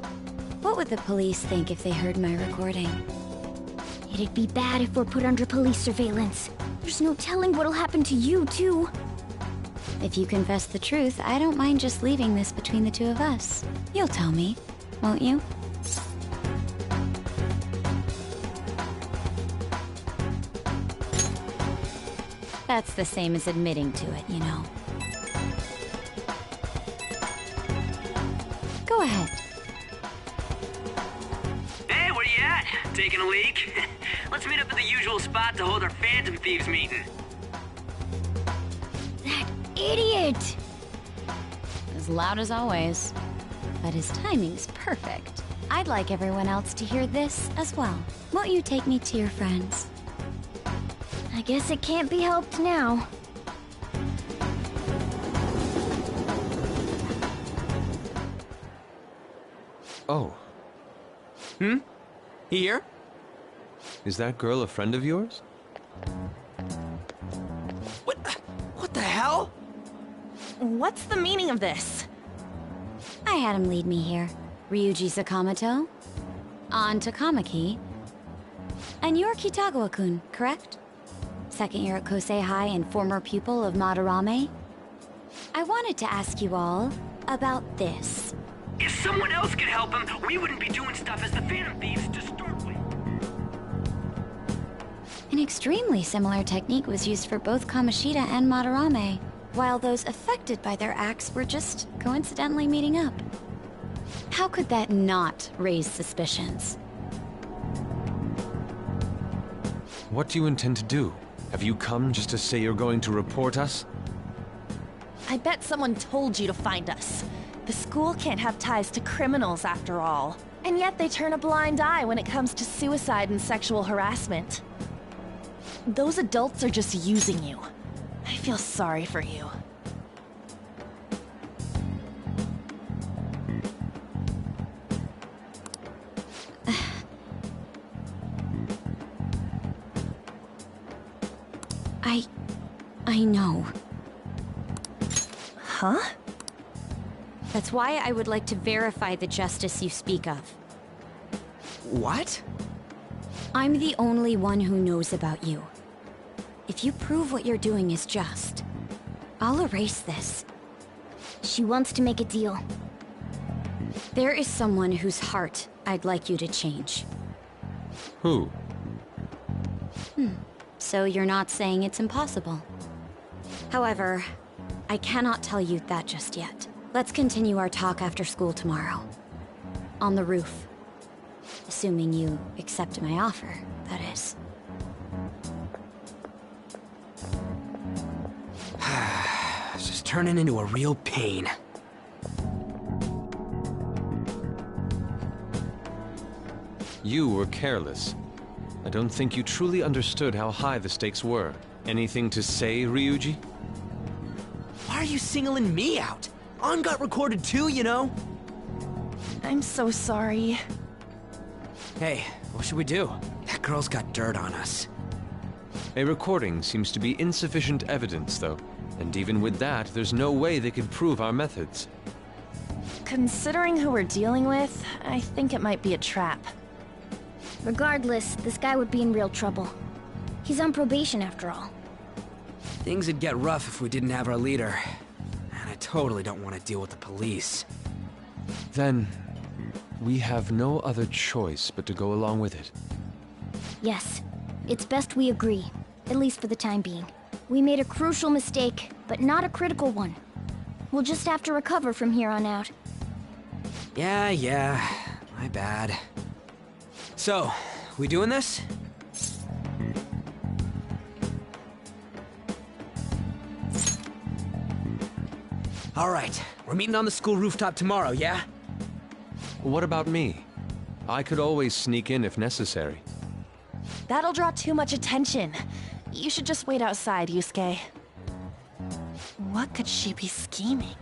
Speaker 2: what would the police think if they heard my recording?
Speaker 20: It'd be bad if we're put under police surveillance. There's no telling what'll happen to you, too.
Speaker 2: If you confess the truth, I don't mind just leaving this between the two of us. You'll tell me, won't you? That's the same as admitting to it, you know. Go ahead.
Speaker 10: Hey, where you at? Taking a leak? Let's meet up at the usual spot to hold our Phantom Thieves meeting.
Speaker 20: That idiot!
Speaker 2: As loud as always. But his timing's perfect. I'd like everyone else to hear this as well. Won't you take me to your friends?
Speaker 20: I guess it can't be helped now.
Speaker 18: Oh.
Speaker 10: Here?
Speaker 18: Is that girl a friend of yours?
Speaker 10: What the hell?
Speaker 12: What's the meaning of this?
Speaker 2: I had him lead me here. Ryuji Sakamoto. On to Kamaki. And you're Kitagawa-kun, correct? Second year at Kosei High and former pupil of Madarame. I wanted to ask you all about this.
Speaker 10: If someone else could help him, we wouldn't be doing stuff as the Phantom Thieves to start with.
Speaker 2: An extremely similar technique was used for both Kamoshida and Madarame, while those affected by their acts were just coincidentally meeting up. How could that not raise suspicions?
Speaker 18: What do you intend to do? Have you come just to say you're going to report us?
Speaker 12: I bet someone told you to find us. The school can't have ties to criminals after all. And yet they turn a blind eye when it comes to suicide and sexual harassment. Those adults are just using you. I feel sorry for you.
Speaker 2: I know.
Speaker 12: Huh?
Speaker 2: That's why I would like to verify the justice you speak of.
Speaker 10: What?
Speaker 2: I'm the only one who knows about you. If you prove what you're doing is just, I'll erase this.
Speaker 20: She wants to make a deal.
Speaker 2: There is someone whose heart I'd like you to change.
Speaker 18: Who?
Speaker 2: So you're not saying it's impossible. However, I cannot tell you that just yet. Let's continue our talk after school tomorrow. On the roof. Assuming you accept my offer, that is.
Speaker 10: It's just turning into a real pain.
Speaker 18: You were careless. I don't think you truly understood how high the stakes were. Anything to say, Ryuji?
Speaker 10: Why are you singling me out? On got recorded too, you know?
Speaker 12: I'm so sorry.
Speaker 10: Hey, what should we do? That girl's got dirt on us.
Speaker 18: A recording seems to be insufficient evidence, though. And even with that, there's no way they could prove our methods.
Speaker 12: Considering who we're dealing with, I think it might be a trap.
Speaker 20: Regardless, this guy would be in real trouble. He's on probation after all.
Speaker 10: Things would get rough if we didn't have our leader. And I totally don't want to deal with the police.
Speaker 18: Then, we have no other choice but to go along with it.
Speaker 20: Yes, it's best we agree, at least for the time being. We made a crucial mistake, but not a critical one. We'll just have to recover from here on out.
Speaker 10: Yeah, my bad. So, we doing this? All right, we're meeting on the school rooftop tomorrow, yeah?
Speaker 18: What about me? I could always sneak in if necessary.
Speaker 12: That'll draw too much attention. You should just wait outside, Yusuke. What could she be scheming?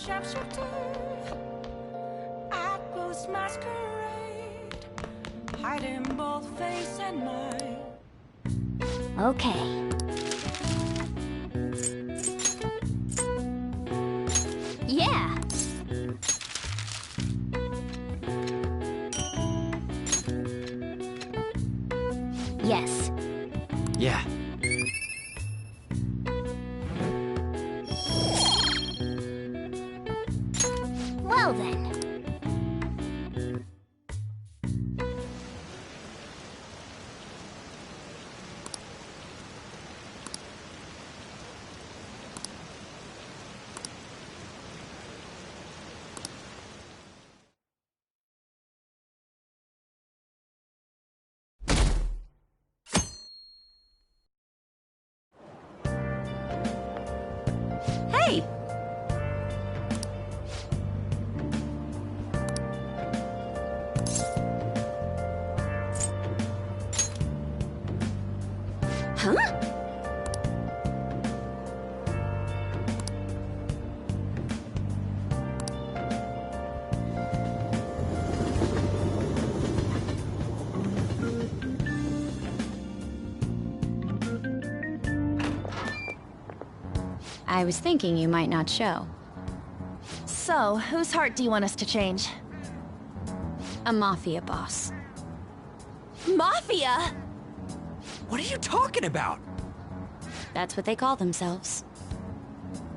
Speaker 17: sharpshooter at Ghost Masquerade, hiding both face and mind.
Speaker 20: Okay. Yeah. Yes.
Speaker 10: Yeah.
Speaker 20: Well then.
Speaker 8: Hey!
Speaker 20: Huh?
Speaker 2: I was thinking you might not show.
Speaker 12: So, whose heart do you want us to change?
Speaker 2: A mafia boss.
Speaker 12: Mafia?
Speaker 10: What are you talking about?
Speaker 2: That's what they call themselves.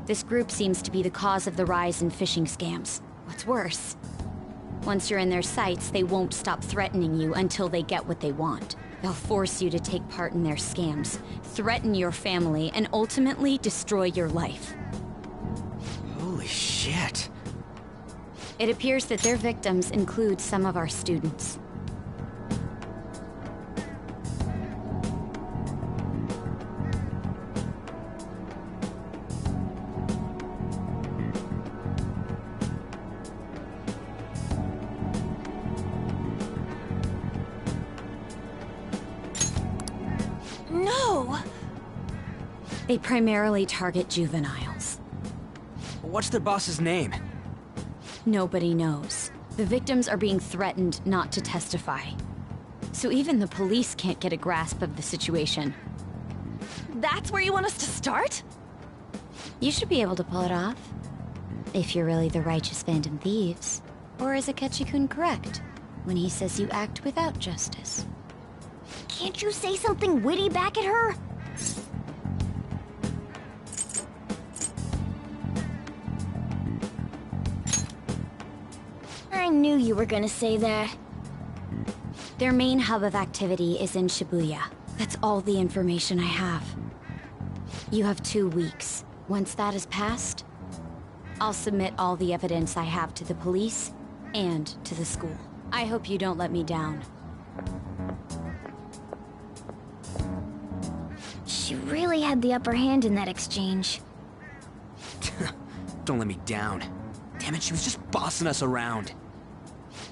Speaker 2: This group seems to be the cause of the rise in phishing scams. What's worse, once you're in their sights, they won't stop threatening you until they get what they want. They'll force you to take part in their scams, threaten your family, and ultimately destroy your life.
Speaker 10: Holy shit.
Speaker 2: It appears that their victims include some of our students.
Speaker 12: No!
Speaker 2: They primarily target juveniles.
Speaker 10: What's their boss's name?
Speaker 2: Nobody knows. The victims are being threatened not to testify. So even the police can't get a grasp of the situation.
Speaker 12: That's where you want us to start?
Speaker 2: You should be able to pull it off. If you're really the righteous Phantom Thieves. Or is Akechi-kun correct when he says you act without justice?
Speaker 20: Can't you say something witty back at her? I knew you were gonna say that.
Speaker 2: Their main hub of activity is in Shibuya. That's all the information I have. You have 2 weeks. Once that is passed, I'll submit all the evidence I have to the police and to the school. I hope you don't let me down.
Speaker 20: She really had the upper hand in that exchange.
Speaker 10: Don't let me down. Damn it, she was just bossing us around.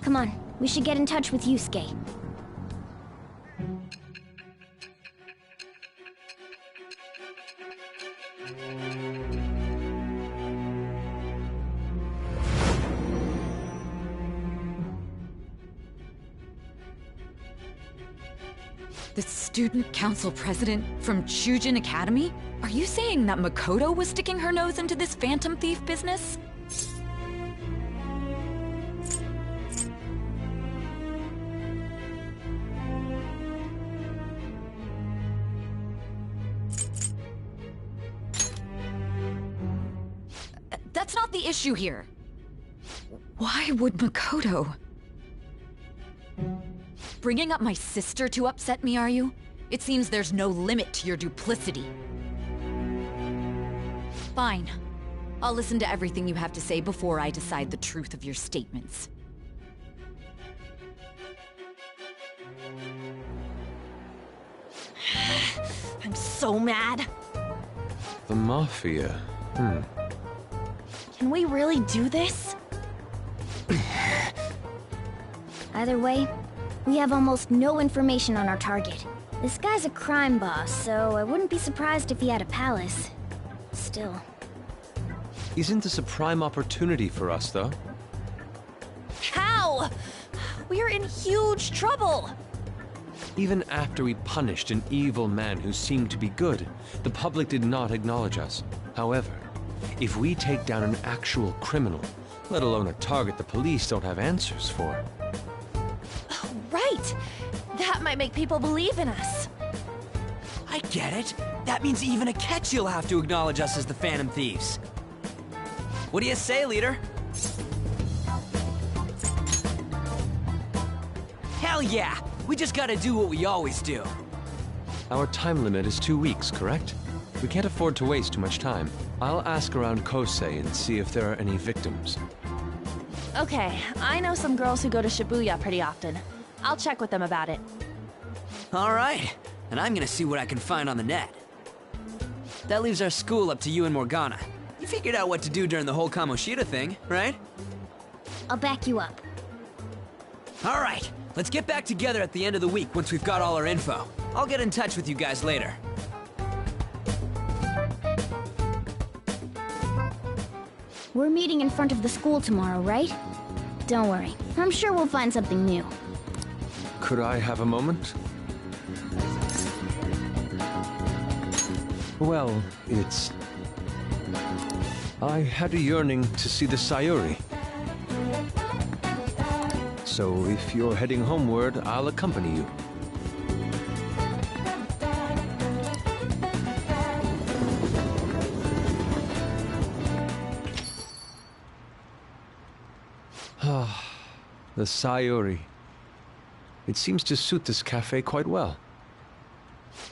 Speaker 20: Come on, we should get in touch with Yusuke.
Speaker 16: The student council president from Chujin Academy? Are you saying that Makoto was sticking her nose into this phantom thief business? That's not the issue here. Why would Makoto? Bringing up my sister to upset me, are you? It seems there's no limit to your duplicity. Fine. I'll listen to everything you have to say before I decide the truth of your statements.
Speaker 12: I'm so mad.
Speaker 18: The Mafia.
Speaker 12: Can we really do this?
Speaker 20: Either way, we have almost no information on our target. This guy's a crime boss, so I wouldn't be surprised if he had a palace. Still.
Speaker 18: Isn't this a prime opportunity for us, though?
Speaker 12: How? We're in huge trouble!
Speaker 18: Even after we punished an evil man who seemed to be good, the public did not acknowledge us. However, if we take down an actual criminal, let alone a target the police don't have answers for.
Speaker 12: Right! That might make people believe in us.
Speaker 10: I get it. That means even Akechi will have to acknowledge us as the Phantom Thieves. What do you say, leader? Hell yeah! We just gotta do what we always do.
Speaker 18: Our time limit is 2 weeks, correct? We can't afford to waste too much time. I'll ask around Kosei and see if there are any victims.
Speaker 12: Okay, I know some girls who go to Shibuya pretty often. I'll check with them about it.
Speaker 10: Alright, and I'm gonna see what I can find on the net. That leaves our school up to you and Morgana. You figured out what to do during the whole Kamoshida thing, right?
Speaker 20: I'll back you up.
Speaker 10: Alright, let's get back together at the end of the week once we've got all our info. I'll get in touch with you guys later.
Speaker 20: We're meeting in front of the school tomorrow, right? Don't worry, I'm sure we'll find something new.
Speaker 18: Could I have a moment? Well, I had a yearning to see the Sayuri. So if you're heading homeward, I'll accompany you. The Sayuri. It seems to suit this cafe quite well.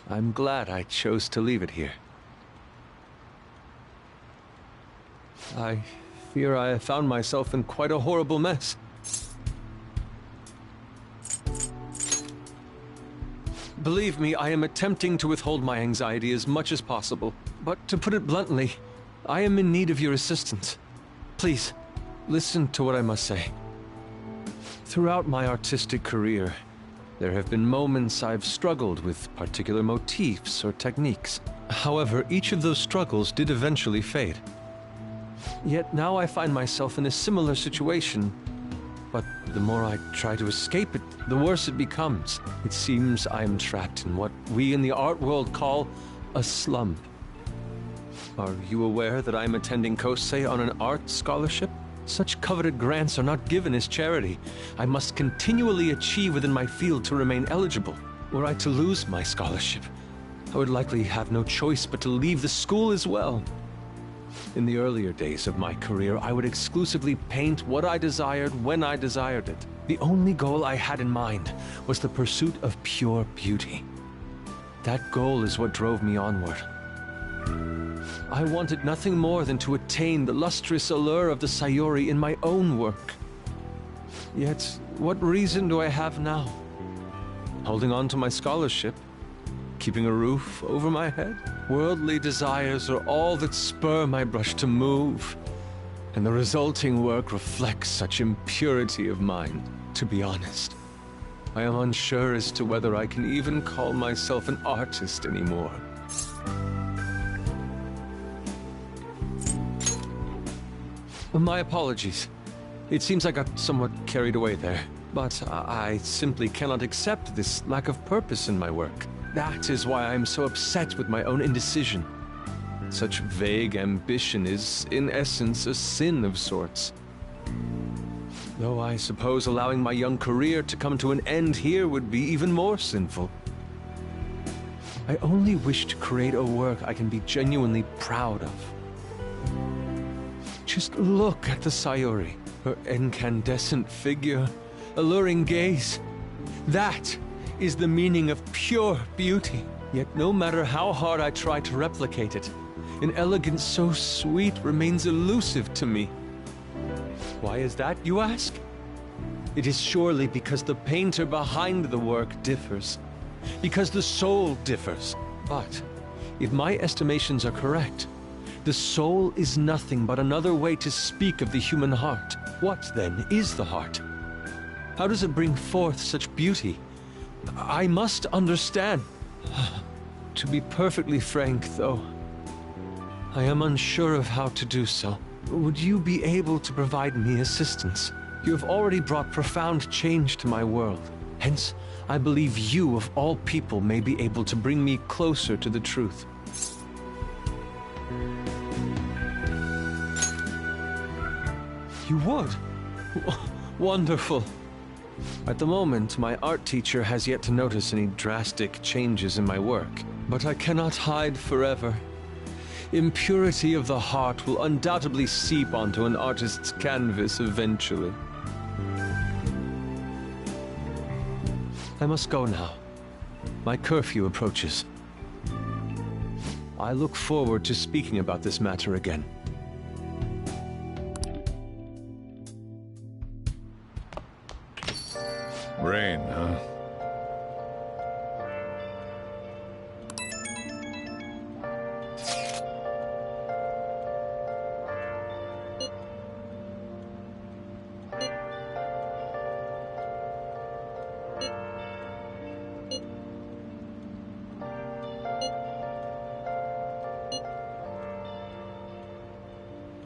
Speaker 18: I'm glad I chose to leave it here. I fear I have found myself in quite a horrible mess. Believe me, I am attempting to withhold my anxiety as much as possible. But to put it bluntly, I am in need of your assistance. Please, listen to what I must say. Throughout my artistic career, there have been moments I've struggled with particular motifs or techniques. However, each of those struggles did eventually fade. Yet now I find myself in a similar situation, but the more I try to escape it, the worse it becomes. It seems I am trapped in what we in the art world call a slump. Are you aware that I am attending Kosei on an art scholarship? Such coveted grants are not given as charity. I must continually achieve within my field to remain eligible. Were I to lose my scholarship, I would likely have no choice but to leave the school as well. In the earlier days of my career, I would exclusively paint what I desired when I desired it. The only goal I had in mind was the pursuit of pure beauty. That goal is what drove me onward. I wanted nothing more than to attain the lustrous allure of the Sayuri in my own work. Yet, what reason do I have now? Holding on to my scholarship? Keeping a roof over my head? Worldly desires are all that spur my brush to move, and the resulting work reflects such impurity of mind. To be honest, I am unsure as to whether I can even call myself an artist anymore. My apologies. It seems I got somewhat carried away there, but I simply cannot accept this lack of purpose in my work. That is why I am so upset with my own indecision. Such vague ambition is, in essence, a sin of sorts. Though I suppose allowing my young career to come to an end here would be even more sinful. I only wish to create a work I can be genuinely proud of. Just look at the Sayuri, her incandescent figure, alluring gaze. That is the meaning of pure beauty. Yet no matter how hard I try to replicate it, an elegance so sweet remains elusive to me. Why is that, you ask? It is surely because the painter behind the work differs, because the soul differs. But if my estimations are correct, the soul is nothing but another way to speak of the human heart. What, then, is the heart? How does it bring forth such beauty? I must understand. To be perfectly frank, though, I am unsure of how to do so. would you be able to provide me assistance? You have already brought profound change to my world. Hence, I believe you, of all people, may be able to bring me closer to the truth. You would? Wonderful. At the moment, my art teacher has yet to notice any drastic changes in my work, but I cannot hide forever. Impurity of the heart will undoubtedly seep onto an artist's canvas eventually. I must go now. My curfew approaches. I look forward to speaking about this matter again.
Speaker 19: Rain, huh?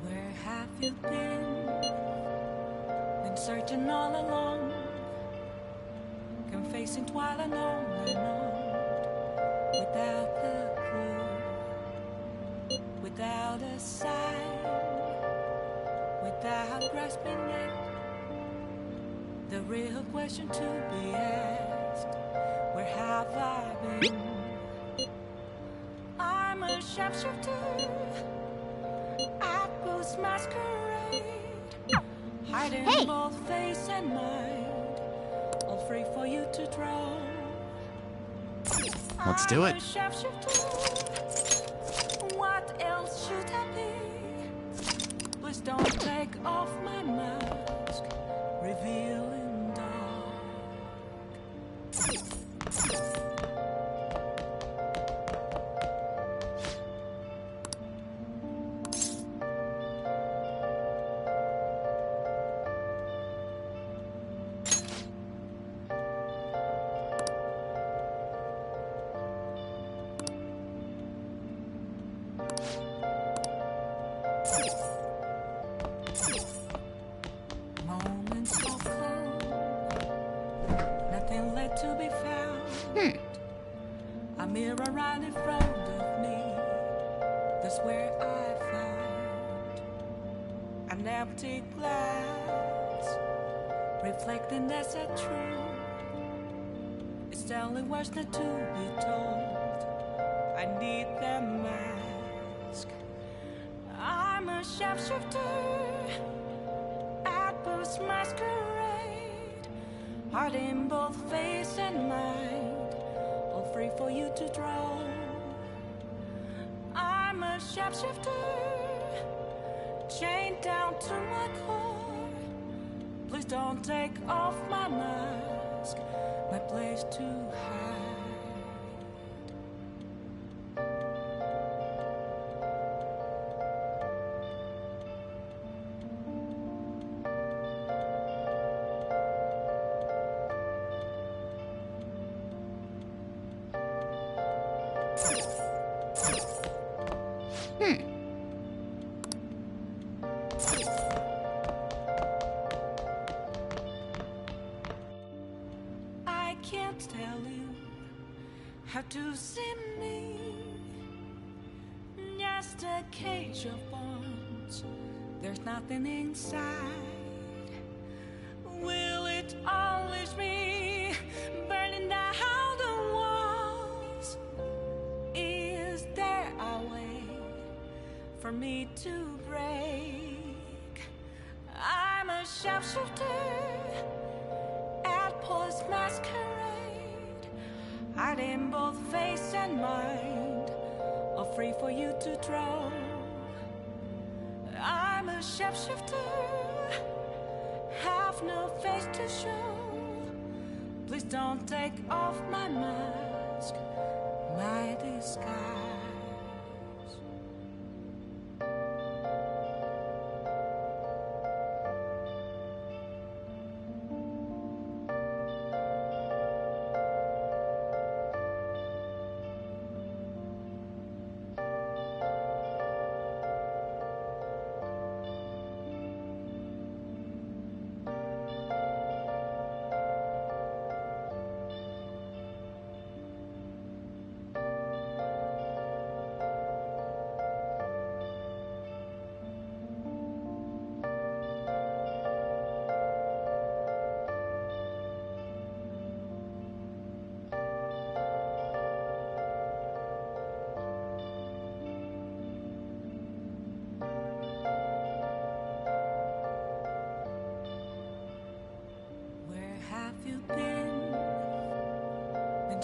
Speaker 17: Where have you been? Been searching all along, confessing while alone and on, without a clue, without a sign, without grasping it. The real question to be asked: where have I been? I'm a shapeshifter. Apples masquerade, hiding both face and mind, all free for you to draw.
Speaker 5: Let's do it.
Speaker 17: I'm a shapeshifter. What else should I be? Please don't take off my mask, revealing dark. Moments of calm, nothing left to be found. A mirror right in front of me, that's where I found an empty glass, reflecting that's a truth. It's telling what's not to be told. I need that mask. I'm a shapeshifter. Apples masquerade, heart in both face and mind, all free for you to draw. I'm a shapeshifter, chained down to my core. Please don't take off my mask, my place to hide. I can't tell you how to see me. Just a cage of bones, there's nothing inside. Will it always be burning down the walls? Is there a way for me to break? I'm a shapeshifter at post masquerade, hiding both face and mind, all free for you to draw. I'm a shapeshifter, have no face to show. Please don't take off my mask, my disguise.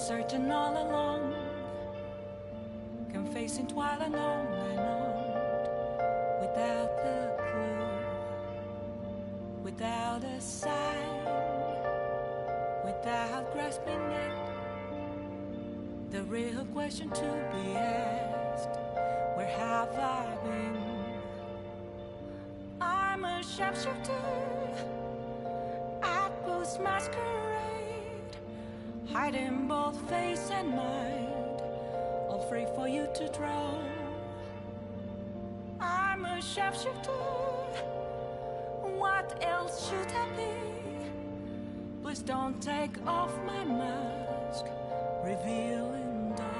Speaker 17: searching all along, confessing while alone and on, without a clue, without a sign, without grasping it. The real question to be asked, where have I been? I'm a sharpshooter at Post Masquerade, hiding both face and mind, all free for you to draw. I'm a sharpshooter, what else should I be? Please don't take off my mask, revealing dark.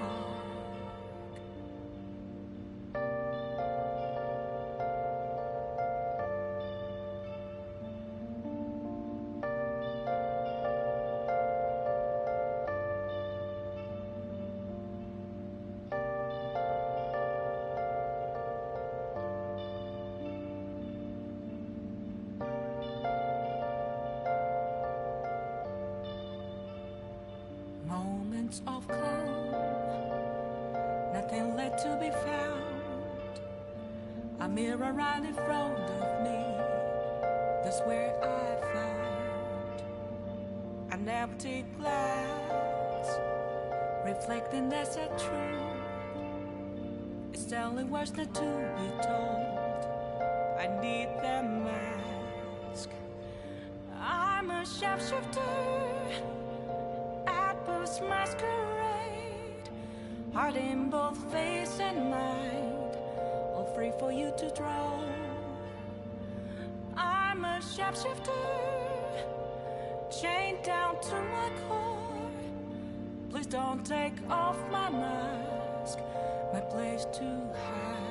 Speaker 17: Moments of calm, nothing left to be found. A mirror right in front of me, that's where I found an empty glass, reflecting that's a truth. It's telling words not to be told. I need the mask. I'm a sharpshooter at Post Masquerade, heart in both face and mind, all free for you to draw. I'm a sharpshooter, chained down to my core. Please don't take off my mask, my place to hide.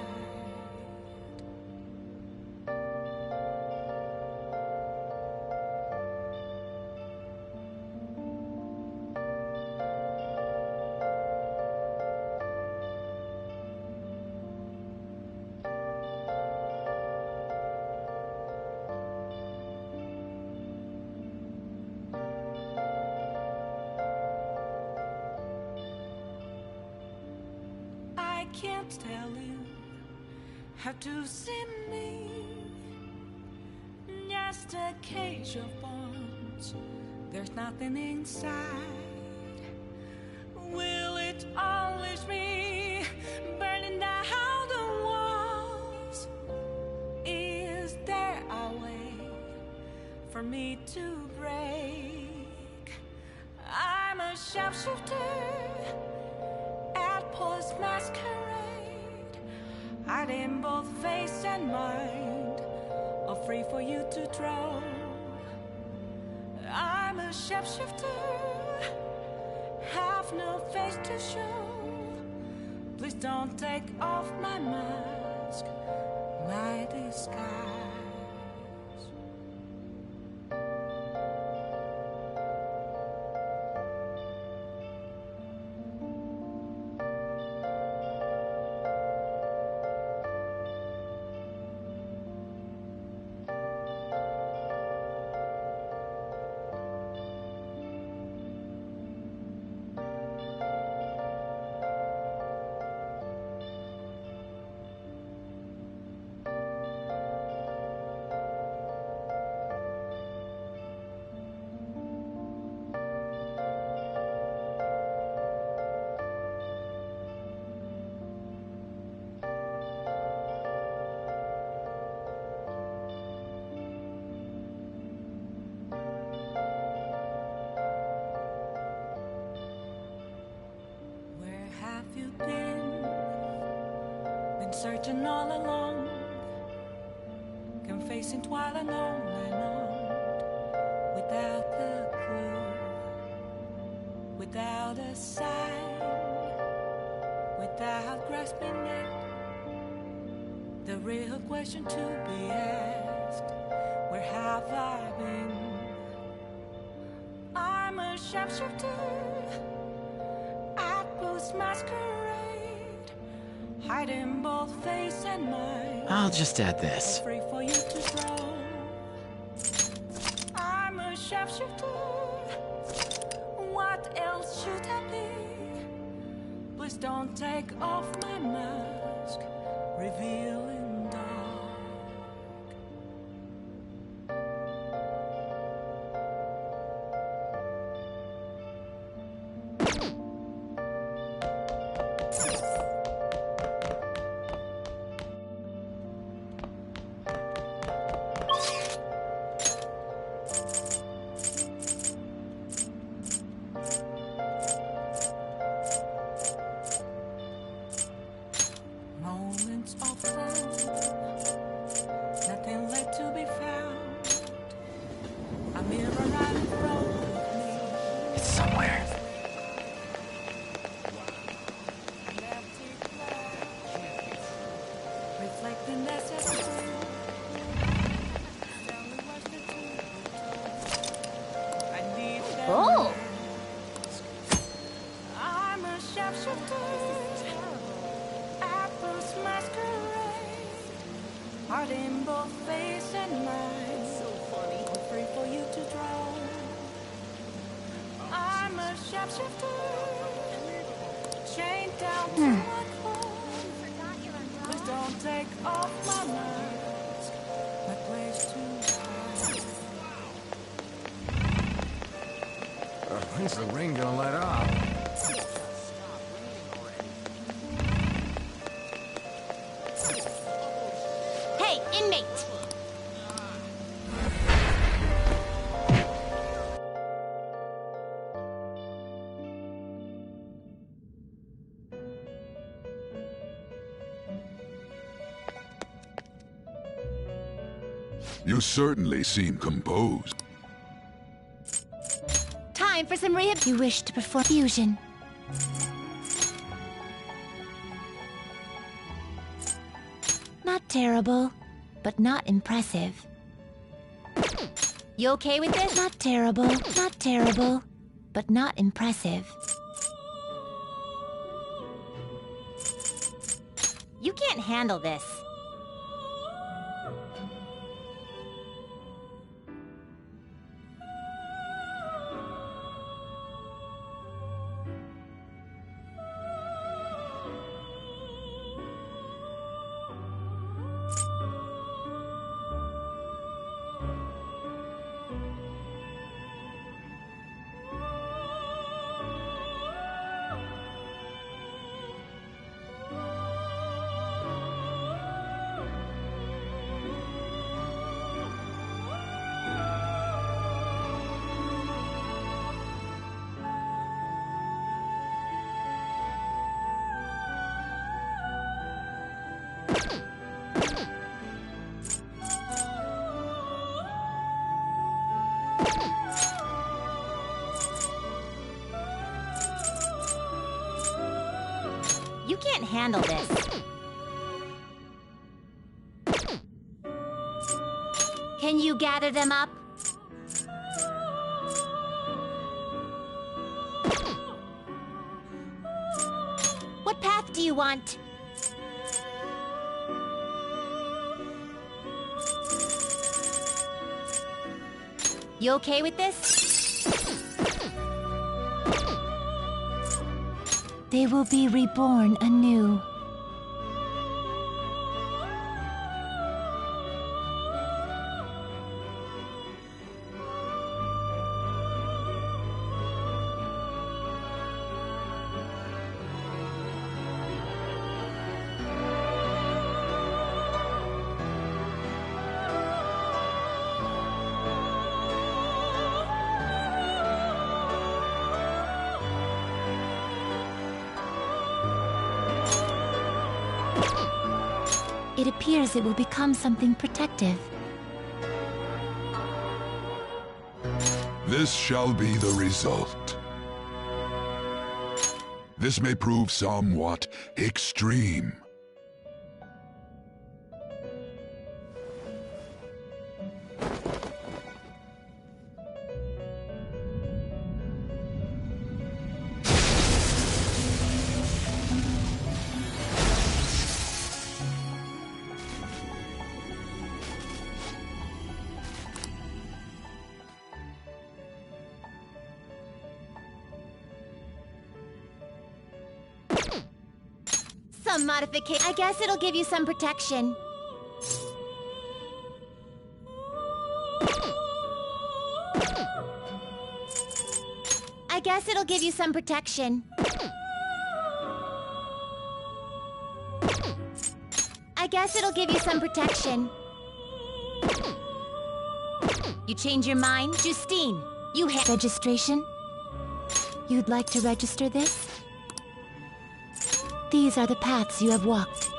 Speaker 17: I can't tell you how to see me, just a cage of bones, there's nothing inside. Will it unleash me, burning down the walls? Is there a way for me to break? I'm a sharpshooter at Post Masquerade, hiding both face and mind, all free for you to draw. I'm a sharpshooter, have no face to show. Please don't take off my mask, my disguise. Where have you been? Been searching all along, confessing while alone and on, without a clue, without a sign, without grasping it. The real question to be asked, where have I been? I'm a sharpshooter at Post Masquerade, hiding both face and mind.
Speaker 4: I'll just add this.
Speaker 17: Free for you to draw. I'm a sharpshooter, what else should I be? Please don't take off my mask, revealing dark. Moments of frown, nothing left to be found. A mirror right in front of me.
Speaker 10: It's somewhere.
Speaker 17: Reflecting that's everything. I need that.
Speaker 7: Oh!
Speaker 17: I'm a sharpshooter. Apples masquerade. Heart in both face and mind. So funny. I'm free for you to draw. I'm a sharpshooter. Chained down to my core. Please don't take off my mask. My place to hide.
Speaker 6: When's the rain gonna let up?
Speaker 7: Hey, inmate!
Speaker 19: You certainly seem composed.
Speaker 1: Time for some rehab. You wish to perform fusion. Not terrible, but not impressive. You okay with this? Not terrible, but not impressive.
Speaker 7: You can't handle this. You can't handle this. Can you gather them up? What path do you want? You okay with this?
Speaker 1: They will be reborn anew. It appears it will become something protective.
Speaker 19: This shall be the result. This may prove somewhat extreme.
Speaker 1: some modification. I guess it'll give you some protection. I guess it'll give you some protection. I guess it'll give you some protection. You change your mind? Justine, you hit registration? You'd like to register this? These are the paths you have walked.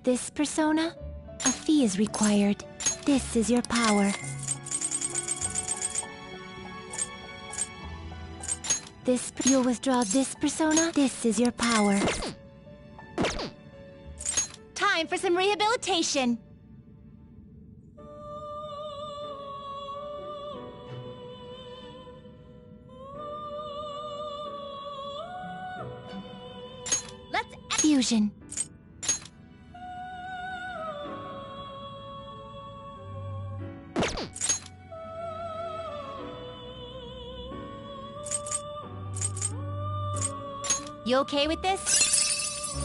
Speaker 1: This persona? A fee is required. This is your power. You'll withdraw this persona? This is your power. Time for some rehabilitation! Let's fusion. You okay with this?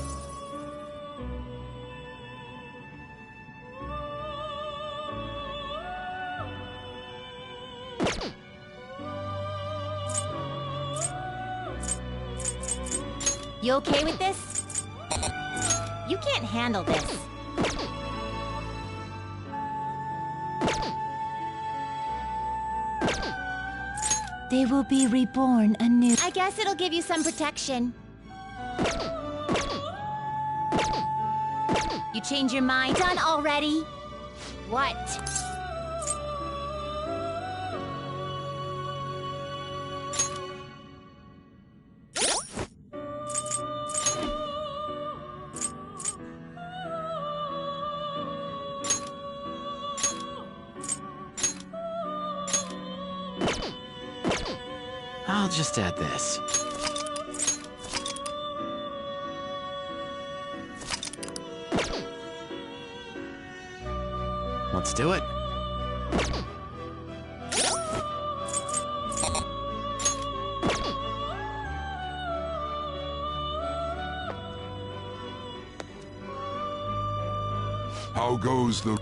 Speaker 1: You okay with this? You can't handle this. They will be reborn anew. I guess it'll give you some protection. You change your mind? Done already? What?
Speaker 6: I'll just add this. Let's do it.
Speaker 19: How goes the...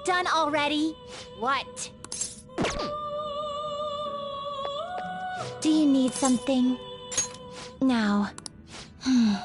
Speaker 7: Done already? What?
Speaker 1: Do you need something? Now.
Speaker 7: Hmm?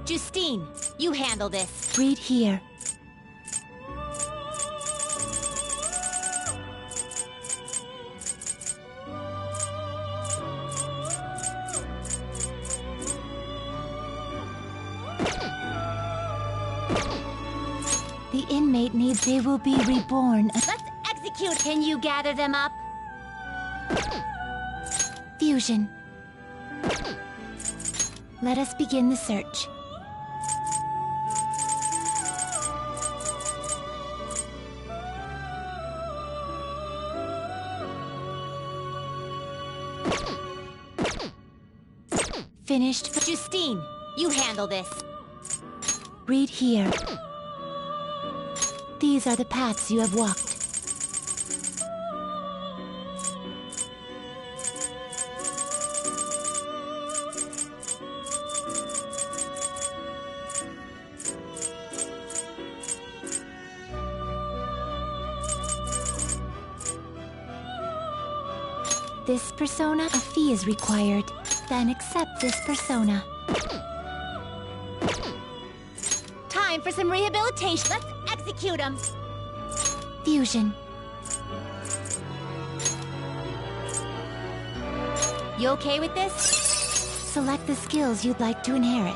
Speaker 7: Justine, you handle this.
Speaker 1: Read here. The inmate needs they will be reborn.
Speaker 7: Let's execute. Can you gather them up?
Speaker 1: Fusion. Let us begin the search. Finished.
Speaker 7: Justine, you handle this.
Speaker 1: Read here. These are the paths you have walked. This persona, a fee is required. Then accept this persona.
Speaker 7: Time for some rehabilitation. Let's execute them.
Speaker 1: Fusion.
Speaker 7: You okay with this?
Speaker 1: Select the skills you'd like to inherit.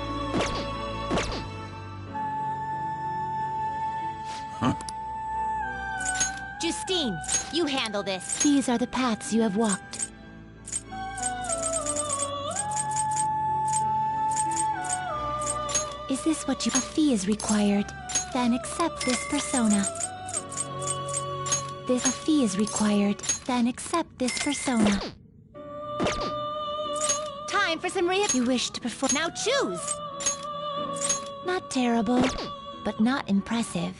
Speaker 7: Justine, you handle this.
Speaker 1: These are the paths you have walked. Is this what you... A fee is required. Then accept this persona. A fee is required. Then accept this persona.
Speaker 7: Time for some rehab.
Speaker 1: You wish to perform...
Speaker 7: Now choose!
Speaker 1: Not terrible, but not impressive.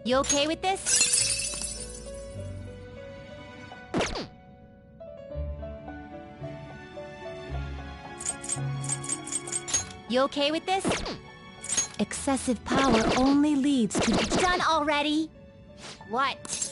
Speaker 7: You okay with this? You okay with this?
Speaker 1: Excessive power only leads to...
Speaker 7: Done already? What?